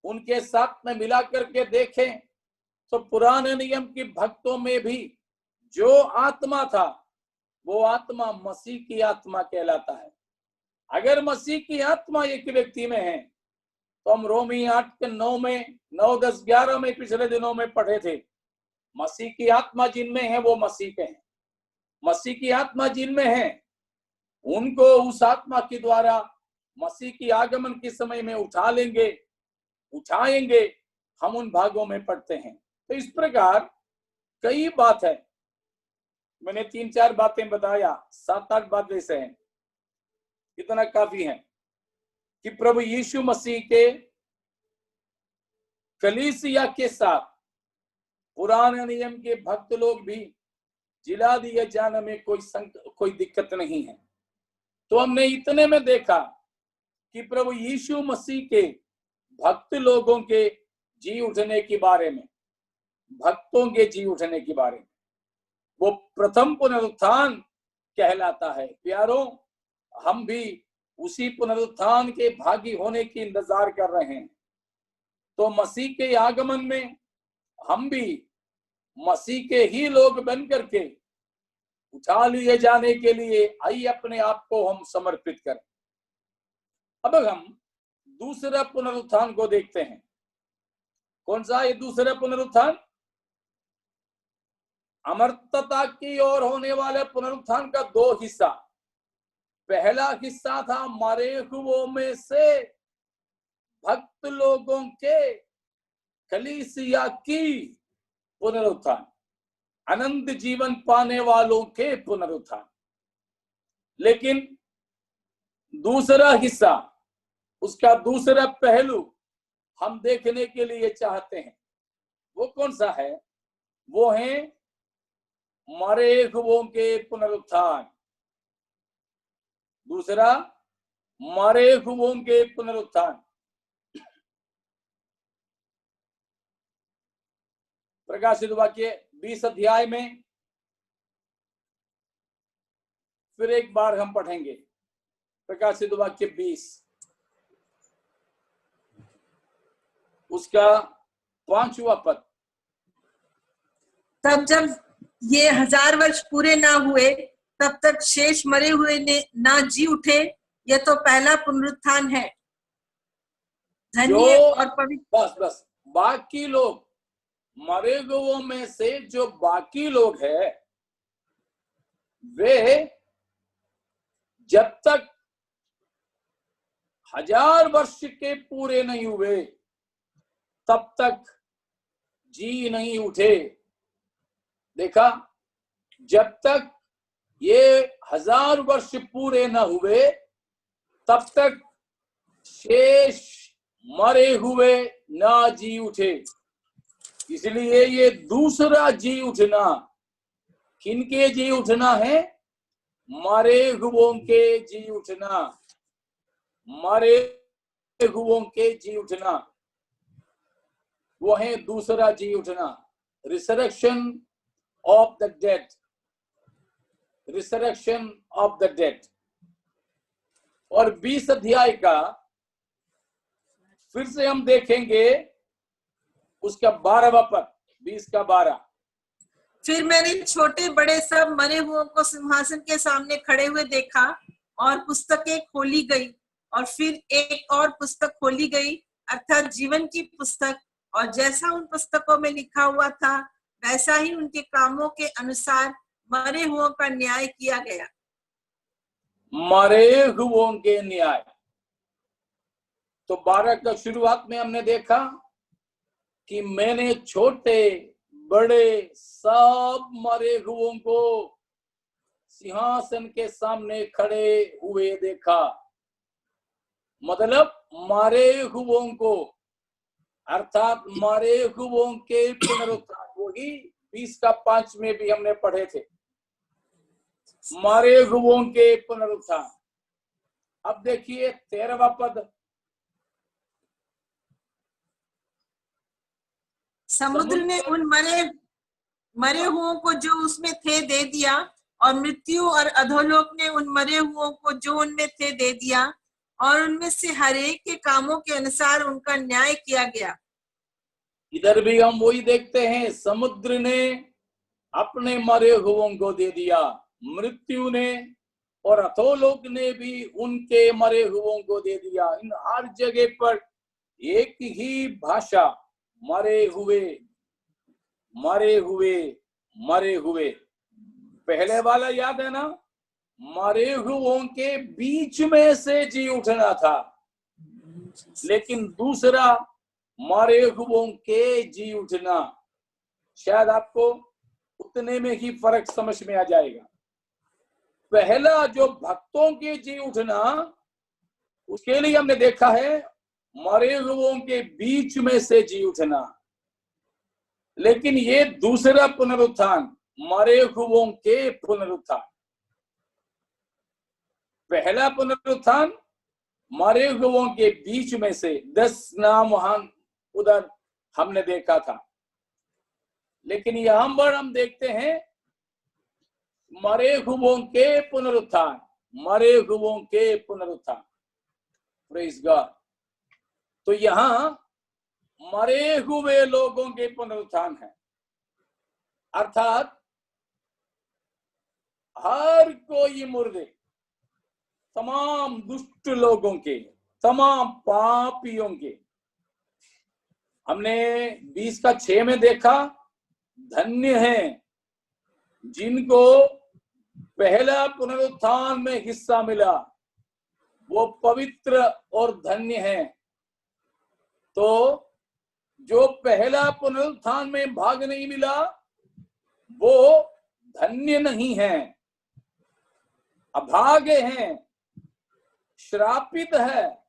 उनके साथ में मिला करके देखें तो पुराने नियम के भक्तों में भी जो आत्मा था वो आत्मा मसीह की आत्मा कहलाता है। अगर मसीह की आत्मा एक व्यक्ति में है तो हम रोमी 8:9 में 9, 10, 11 में पिछले दिनों में पढ़े थे, मसीह की आत्मा जिनमें है वो मसीह के हैं। मसीह की आत्मा जिनमें है उनको उस आत्मा के द्वारा मसीह की आगमन के समय में उठा लेंगे, उठाएंगे, हम उन भागों में पढ़ते हैं। तो इस प्रकार कई बात है, मैंने 3-4 बातें बताया, 7-8 बातें से हैं, इतना काफी है कि प्रभु यीशु मसीह के कलीसिया के साथ पुराने नियम के भक्त लोग भी जिला दिए जाने में कोई दिक्कत नहीं है। तो हमने इतने में देखा कि प्रभु यीशु मसीह के भक्त लोगों के जी उठने के बारे में, भक्तों के जी उठने के बारे में, वो प्रथम पुनरुत्थान कहलाता है। प्यारों, हम भी उसी पुनरुत्थान के भागी होने की इंतजार कर रहे हैं। तो मसीह के आगमन में हम भी मसीह के ही लोग बन करके उठा लिए जाने के लिए आइए अपने आप को हम समर्पित करें। अब हम दूसरा पुनरुत्थान को देखते हैं। कौन सा ये दूसरा पुनरुत्थान? अमर्त्यता की ओर होने वाले पुनरुत्थान का 2 हिस्सा। पहला हिस्सा था मरे हुओं में से भक्त लोगों के कलीसिया की पुनरुत्थान, अनंत जीवन पाने वालों के पुनरुत्थान। लेकिन दूसरा हिस्सा, उसका दूसरा पहलू हम देखने के लिए चाहते हैं। वो कौन सा है? वो है मरे हुओं के पुनरुत्थान। दूसरा, मरे हुओं के पुनरुत्थान। प्रकाशित वाक्य 20 अध्याय में फिर एक बार हम पढ़ेंगे। प्रकाशित वाक्य 20 उसका 5वां पद। तब जब ये 1000 वर्ष पूरे ना हुए तब तक शेष मरे हुए ने ना जी उठे, यह तो पहला पुनरुत्थान है। धन्य और पवित्र। बस बाकी लोग, मरे हुओं में से जो बाकी लोग हैं वे जब तक 1000 वर्ष के पूरे नहीं हुए तब तक जी नहीं उठे। देखा, जब तक ये 1000 वर्ष पूरे न हुए तब तक शेष मरे हुए ना जी उठे। इसलिए ये दूसरा जी उठना किनके जी उठना है? मरे हुओं के जी उठना, मरे हुओं के जी उठना, वो है दूसरा जी उठना, resurrection of the dead, resurrection of the dead. और 20 अध्याय का फिर से हम देखेंगे उसका 12वां पद, 20 का 12। फिर मैंने छोटे बड़े सब मरे हुओं को सिंहासन के सामने खड़े हुए देखा और पुस्तकें खोली गई और फिर एक और पुस्तक खोली गई, अर्थात जीवन की पुस्तक, और जैसा उन पुस्तकों में लिखा हुआ था वैसा ही उनके कामों के अनुसार मरे हुओं का न्याय किया गया। मरे हुओं के न्याय। तो 12 का शुरुआत में हमने देखा कि मैंने छोटे बड़े सब मरे हुओं को सिंहासन के सामने खड़े हुए देखा। मतलब मरे हुओं को, अर्थात मरे हुओं के पुनरुत्थान। वही 20:5 में भी हमने पढ़े थे, मरे हुओं के पुनरुत्थान। अब देखिए 13वां पद। समुद्र ने उन मरे हुओं को जो उसमें थे दे दिया, और मृत्यु और अधोलोक ने उन मरे हुओं को जो उनमें थे दे दिया, और उनमें से हर एक के कामों के अनुसार उनका न्याय किया गया। इधर भी हम वही देखते हैं, समुद्र ने अपने मरे हुओं को दे दिया, मृत्यु ने और अधोलोक ने भी उनके मरे हुओं को दे दिया। इन हर जगह पर एक ही भाषा, मरे हुए मरे हुए मरे हुए। पहले वाला याद है ना, मरे हुओं के बीच में से जी उठना था, लेकिन दूसरा मरे हुओं के जी उठना। शायद आपको उतने में ही फर्क समझ में आ जाएगा। पहला जो भक्तों के जी उठना, उसके लिए हमने देखा है मरे हुओं के बीच में से जी उठना, लेकिन ये दूसरा पुनरुत्थान मरे हुओं के पुनरुत्थान। पहला पुनरुत्थान मरे हुओं के बीच में से 10 नाम वहां उधर हमने देखा था, लेकिन यहां पर हम देखते हैं मरे हुओं के पुनरुत्थान, मरे हुओं के पुनरुत्थान। Praise God. तो यहां मरे हुए लोगों के पुनरुत्थान है, अर्थात हर कोई मुर्दे, तमाम दुष्ट लोगों के, तमाम पापियों के। हमने 20:6 में देखा, धन्य हैं जिनको पहला पुनरुत्थान में हिस्सा मिला, वो पवित्र और धन्य हैं। तो जो पहला पुनरुत्थान में भाग नहीं मिला वो धन्य नहीं है, अभागे हैं, श्रापित है,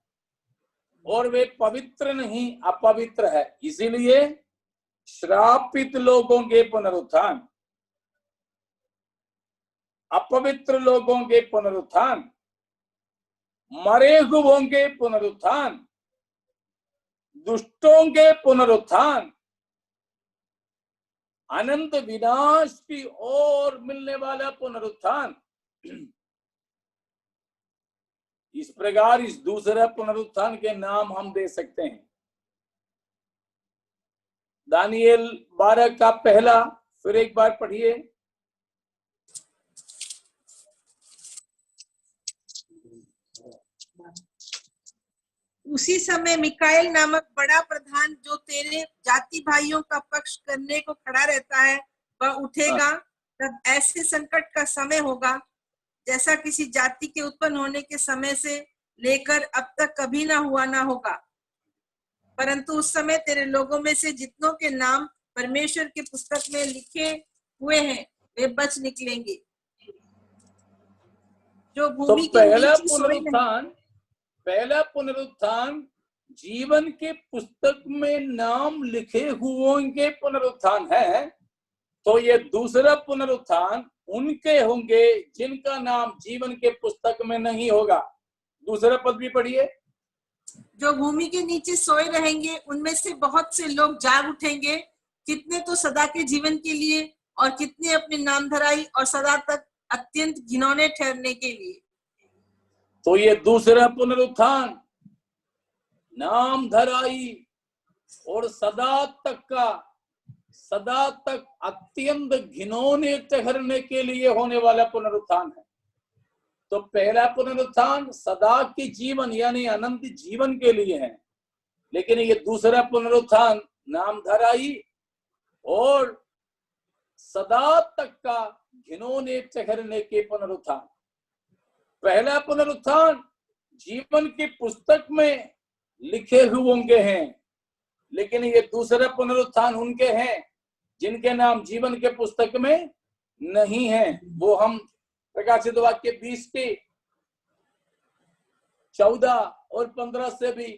और वे पवित्र नहीं अपवित्र है। इसीलिए श्रापित लोगों के पुनरुत्थान, अपवित्र लोगों के पुनरुत्थान, मरे हुओं के पुनरुत्थान, दुष्टों के पुनरुत्थान, अनंत विनाश की ओर मिलने वाला पुनरुत्थान। इस प्रकार इस दूसरे पुनरुत्थान के नाम हम दे सकते हैं। दानियेल 12 का पहला, फिर एक बार पढ़िए। उसी समय मिकाएल नामक बड़ा प्रधान, जो तेरे जाति भाइयों का पक्ष करने को खड़ा रहता है, वह उठेगा। तब ऐसे संकट का समय होगा जैसा किसी जाति के उत्पन्न होने के समय से लेकर अब तक कभी ना हुआ ना होगा। परंतु उस समय तेरे लोगों में से जितनों के नाम परमेश्वर की पुस्तक में लिखे हुए हैं वे बच निकलेंगे। जो भूमि के नीचे सोए पहला पुनरुत्थान जीवन के पुस्तक में नाम लिखे हुओं के पुनरुत्थान है। तो ये दूसरा पुनरुत्थान उनके होंगे जिनका नाम जीवन के पुस्तक में नहीं होगा। दूसरा पद भी पढ़िए। जो भूमि के नीचे सोए रहेंगे उनमें से बहुत से लोग जाग उठेंगे, कितने तो सदा के जीवन के लिए और कितने अपनी नामधराई और सदा तक अत्यंत घिनौने ठहरने के लिए। तो ये दूसरा पुनरुत्थान नामधराई और सदा तक अत्यंत घिनौने ठहरने के लिए होने वाला पुनरुत्थान है। तो पहला पुनरुत्थान सदा के जीवन यानी अनंत जीवन के लिए है, लेकिन ये दूसरा पुनरुत्थान नामधराई और सदा तक का घिनौने ठहरने के पुनरुत्थान। पहला पुनरुत्थान जीवन की पुस्तक में लिखे हुए हैं, लेकिन ये दूसरा पुनरुत्थान उनके हैं जिनके नाम जीवन के पुस्तक में नहीं है। वो हम प्रकाशित वाक्य 20 के 14 और 15 से भी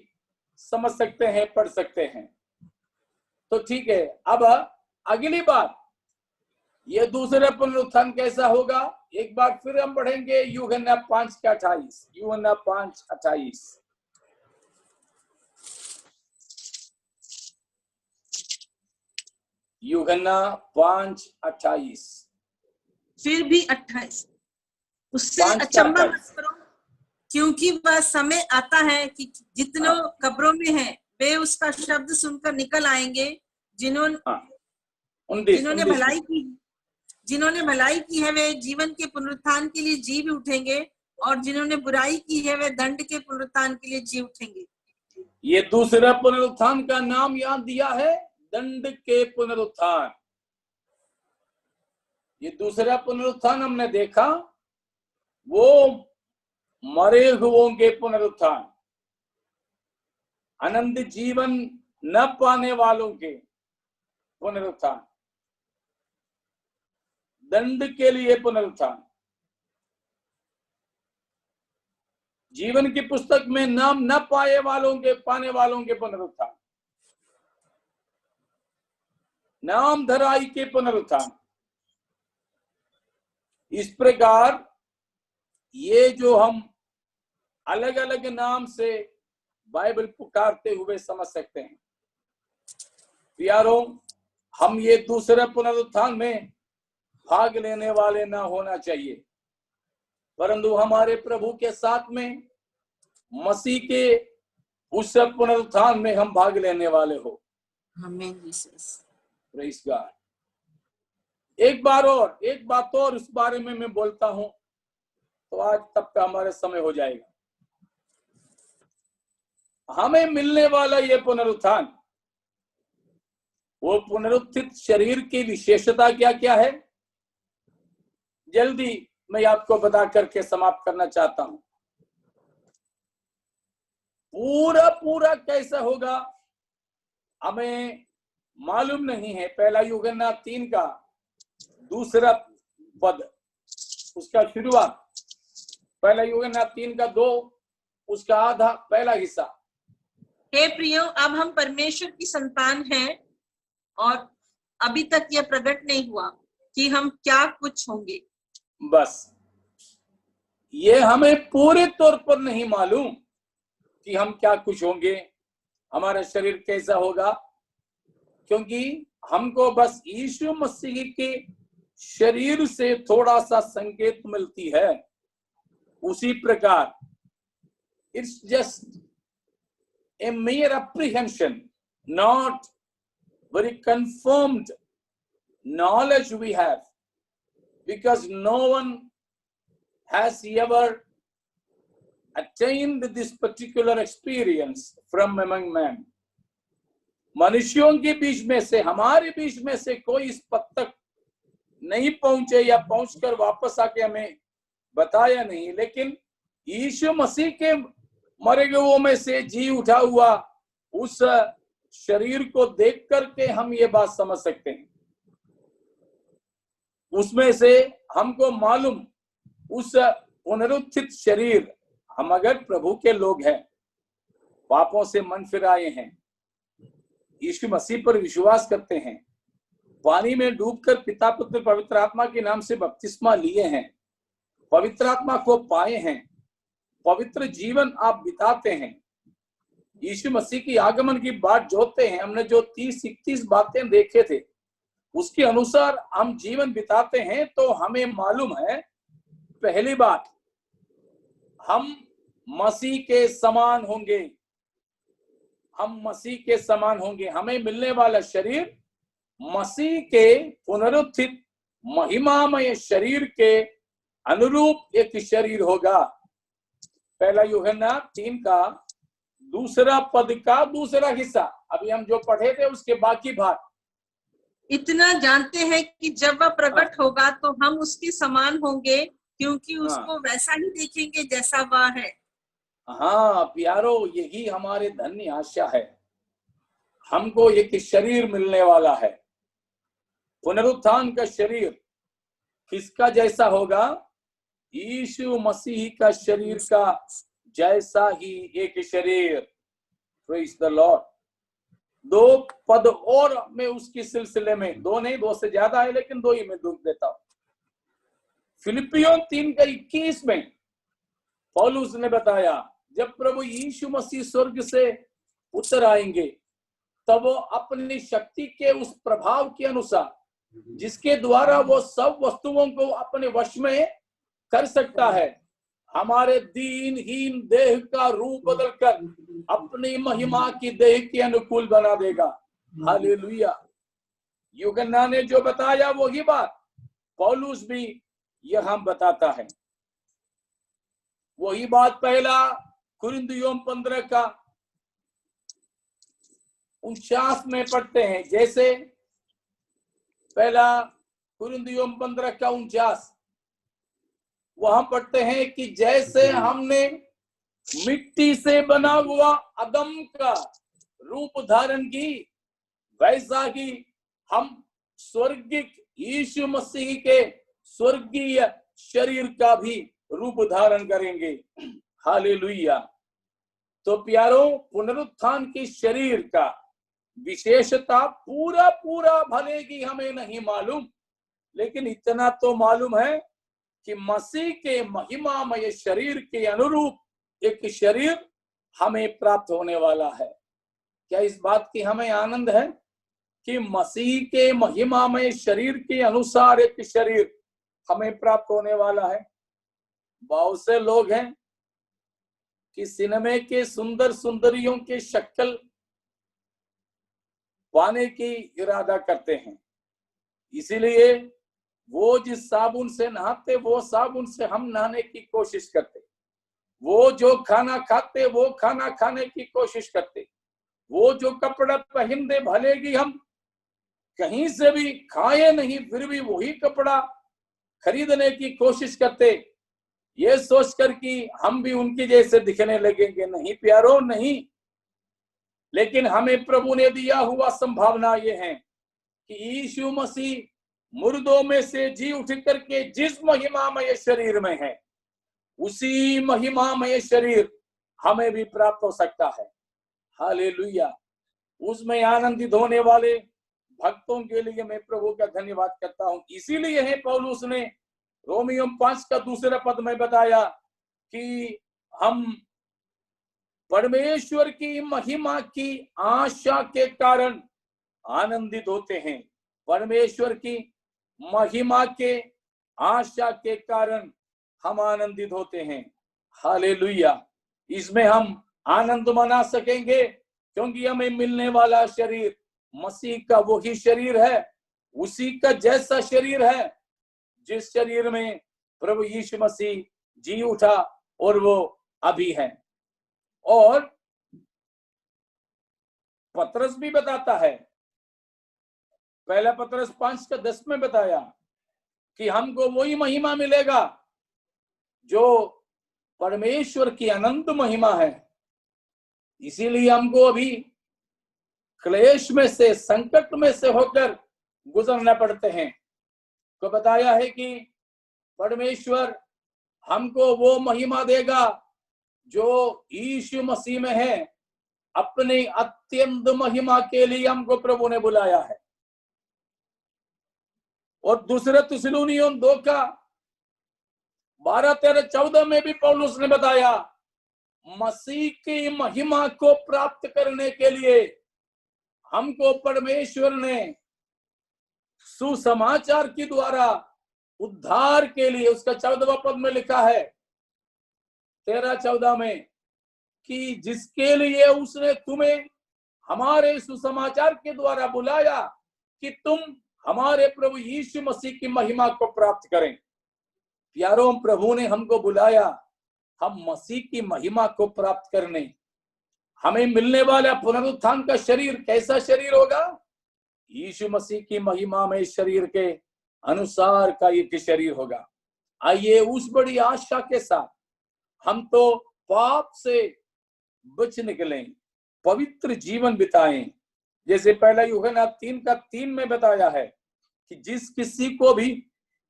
समझ सकते हैं, पढ़ सकते हैं। तो ठीक है, अब अगली बात, ये दूसरा पुनरुत्थान कैसा होगा, एक बार फिर हम पढ़ेंगे यूहन्ना 5:28। यूहन्ना 5:28। यूहन्ना 5:28। फिर भी 28, उससे अचंभा मत करो, क्योंकि वह समय आता है कि जितने कब्रों में हैं वे उसका शब्द सुनकर निकल आएंगे। जिन्होंने भलाई की है वे जीवन के पुनरुत्थान के लिए जी भी उठेंगे, और जिन्होंने बुराई की है वे दंड के पुनरुत्थान के लिए जी उठेंगे। ये दूसरा पुनरुत्थान का नाम याद दिया है, दंड के पुनरुत्थान। ये दूसरा पुनरुत्थान हमने देखा, वो मरे हुओं के पुनरुत्थान, अनंत जीवन न पाने वालों के पुनरुत्थान, दंड के लिए पुनरुत्थान, जीवन की पुस्तक में नाम न पाए वालों के, पाने वालों के पुनरुत्थान, नाम धराई के पुनरुत्थान। इस प्रकार ये जो हम अलग अलग नाम से बाइबल पुकारते हुए समझ सकते हैं। प्यारों, हम ये दूसरे पुनरुत्थान में भाग लेने वाले ना होना चाहिए, परंतु हमारे प्रभु के साथ में मसीह के उस पुनरुत्थान में हम भाग लेने वाले हो। आमीन जीसस। Praise God. एक बात और उस बारे में मैं बोलता हूं, तो आज तब का हमारा समय हो जाएगा। हमें मिलने वाला ये पुनरुत्थान, वो पुनरुत्थित शरीर की विशेषता क्या क्या है, जल्दी मैं आपको बता करके समाप्त करना चाहता हूं। पूरा कैसा होगा हमें मालूम नहीं है। पहला यूहन्ना 3 का दूसरा पद, उसका शुरुआत, पहला यूहन्ना 3 का 2, उसका आधा पहला हिस्सा। हे प्रियो, अब हम परमेश्वर की संतान हैं और अभी तक यह प्रकट नहीं हुआ कि हम क्या कुछ होंगे। बस ये हमें पूरे तौर पर नहीं मालूम कि हम क्या कुछ होंगे, हमारा शरीर कैसा होगा, क्योंकि हमको बस यीशु मसीह के शरीर से थोड़ा सा संकेत मिलती है। उसी प्रकार it's just a mere apprehension, not very confirmed knowledge we have, because no one has ever attained this particular experience from among men. मनुष्यों के बीच में से, हमारे बीच में से कोई इस पद तक नहीं पहुंचे या पहुंचकर वापस आके हमें बताया नहीं, लेकिन यीशु मसीह के मरे हुओं में से जी उठा हुआ उस शरीर को देख करके हम ये बात समझ सकते हैं। उसमें से हमको मालूम, उस पुनरुत्थित शरीर, हम अगर प्रभु के लोग हैं, पापों से मन फिराए हैं, यीशु मसीह पर विश्वास करते हैं, पानी में डूबकर पिता पुत्र पवित्र आत्मा के नाम से बपतिस्मा लिए हैं, पवित्र आत्मा को पाए हैं, पवित्र जीवन आप बिताते हैं, यीशु मसीह की आगमन की बात जोते हैं, हमने जो 30-31 बातें देखे थे उसके अनुसार हम जीवन बिताते हैं, तो हमें मालूम है, पहली बात, हम मसीह के समान होंगे। हम मसीह के समान होंगे। हमें मिलने वाला शरीर मसीह के पुनरुत्थित महिमामय शरीर के अनुरूप एक शरीर होगा। पहला यूहन्ना 3 का दूसरा पद का दूसरा हिस्सा, अभी हम जो पढ़े थे उसके बाकी भाग। इतना जानते हैं कि जब वह प्रकट होगा तो हम उसके समान होंगे, क्योंकि उसको वैसा ही देखेंगे जैसा वह है। हाँ प्यारो, यही हमारे धन्य आशा है। हमको एक शरीर मिलने वाला है, पुनरुत्थान का शरीर। किसका जैसा होगा? यीशु मसीह का शरीर का जैसा ही एक शरीर। Praise the Lord. 2 पद और मैं उसकी सिलसिले में, 2 नहीं, 2 से ज्यादा है, लेकिन 2 ही मैं दुख देता हूं। फिलिपियों 3:21 में पौलुस ने बताया, जब प्रभु यीशु मसीह स्वर्ग से उतर आएंगे तब वो अपनी शक्ति के उस प्रभाव के अनुसार, जिसके द्वारा वो सब वस्तुओं को अपने वश में कर सकता है, हमारे दीनहीन देह का रूप बदलकर अपनी महिमा की देह के अनुकूल बना देगा। हालेलुया। यूहन्ना ने जो बताया वही बात पौलुस भी यहां बताता है। वही बात पहला कुरिन्थियों 15 का 49 में पढ़ते हैं। जैसे पहला कुरिन्थियों 15 का 49 वहां पढ़ते हैं कि जैसे हमने मिट्टी से बना हुआ अदम का रूप धारण की, वैसा ही हम स्वर्गिक यीशु मसीह के स्वर्गीय शरीर का भी रूप धारण करेंगे। हालेलुया। तो प्यारो, पुनरुत्थान के शरीर का विशेषता पूरा पूरा भले की हमें नहीं मालूम, लेकिन इतना तो मालूम है कि मसीह के महिमामय शरीर के अनुरूप एक शरीर हमें प्राप्त होने वाला है। क्या इस बात की हमें आनंद है कि मसीह के महिमामय शरीर के अनुसार एक शरीर हमें प्राप्त होने वाला है? बहुत से लोग हैं कि सिनेमे के सुंदर सुंदरियों के शक्ल पाने की इरादा करते हैं, इसीलिए वो जिस साबुन से नहाते वो साबुन से हम नहाने की कोशिश करते, वो जो खाना खाते वो खाना खाने की कोशिश करते, वो जो कपड़ा पहनते भले कि हम कहीं से भी खाए नहीं फिर भी वही कपड़ा खरीदने की कोशिश करते, ये सोचकर कि हम भी उनके जैसे दिखने लगेंगे। नहीं प्यारो, नहीं। लेकिन हमें प्रभु ने दिया हुआ संभावना ये है कि यीशु मसीह मुर्दों में से जी उठ करके जिस महिमामय शरीर में है, उसी महिमामय शरीर हमें भी प्राप्त हो सकता है। हालेलुया। उसमें आनंदित होने वाले भक्तों के लिए मैं प्रभु का धन्यवाद करता हूं। इसीलिए है पौलुस ने रोमियो 5 का 2 पद में बताया कि हम परमेश्वर की महिमा की आशा के कारण आनंदित होते हैं। परमेश्वर की महिमा के आशा के कारण हम आनंदित होते हैं। हालेलुया। इसमें हम आनंद मना सकेंगे क्योंकि हमें मिलने वाला शरीर मसीह का वही शरीर है, उसी का जैसा शरीर है जिस शरीर में प्रभु यीशु मसीह जी उठा और वो अभी है। और पतरस भी बताता है, पहला पतरस 5 का 10 में बताया कि हमको वही महिमा मिलेगा जो परमेश्वर की अनंत महिमा है। इसीलिए हमको अभी क्लेश में से, संकट में से होकर गुजरना पड़ते हैं। तो बताया है कि परमेश्वर हमको वो महिमा देगा जो यीशु मसीह में है। अपनी अत्यंत महिमा के लिए हमको प्रभु ने बुलाया है। और दूसरे थिस्सलुनीयों 2 का 12, 13, 14 में भी पौलुस ने बताया मसीह की महिमा को प्राप्त करने के लिए हमको परमेश्वर ने सुसमाचार के द्वारा उद्धार के लिए, उसका 14वां पद में लिखा है 13-14 में, कि जिसके लिए उसने तुम्हें हमारे सुसमाचार के द्वारा बुलाया कि तुम हमारे प्रभु यीशु मसीह की महिमा को प्राप्त करें। प्यारों, प्रभु ने हमको बुलाया हम मसीह की महिमा को प्राप्त करने। हमें मिलने वाला पुनरुत्थान का शरीर कैसा शरीर होगा? यीशु मसीह की महिमा में शरीर के अनुसार का एक शरीर होगा। आइए उस बड़ी आशा के साथ हम तो पाप से बच निकलें, पवित्र जीवन बिताएं। जैसे पहला यूहन्ना 3:3 में बताया है कि जिस किसी को भी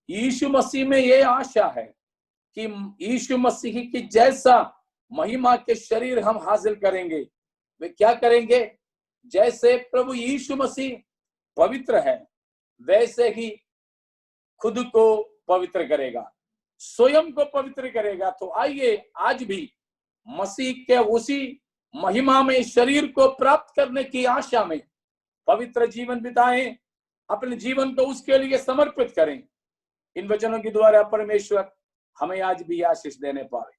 यीशु मसीह में ये आशा है कि यीशु मसीह की जैसा महिमा के शरीर हम हासिल करेंगे, वे क्या करेंगे? जैसे प्रभु यीशु मसीह पवित्र है वैसे ही खुद को पवित्र करेगा, स्वयं को पवित्र करेगा। तो आइए आज भी मसीह के उसी महिमा में शरीर को प्राप्त करने की आशा में पवित्र जीवन बिताएं, अपने जीवन को उसके लिए समर्पित करें। इन वचनों के द्वारा परमेश्वर हमें आज भी आशीष देने पाए।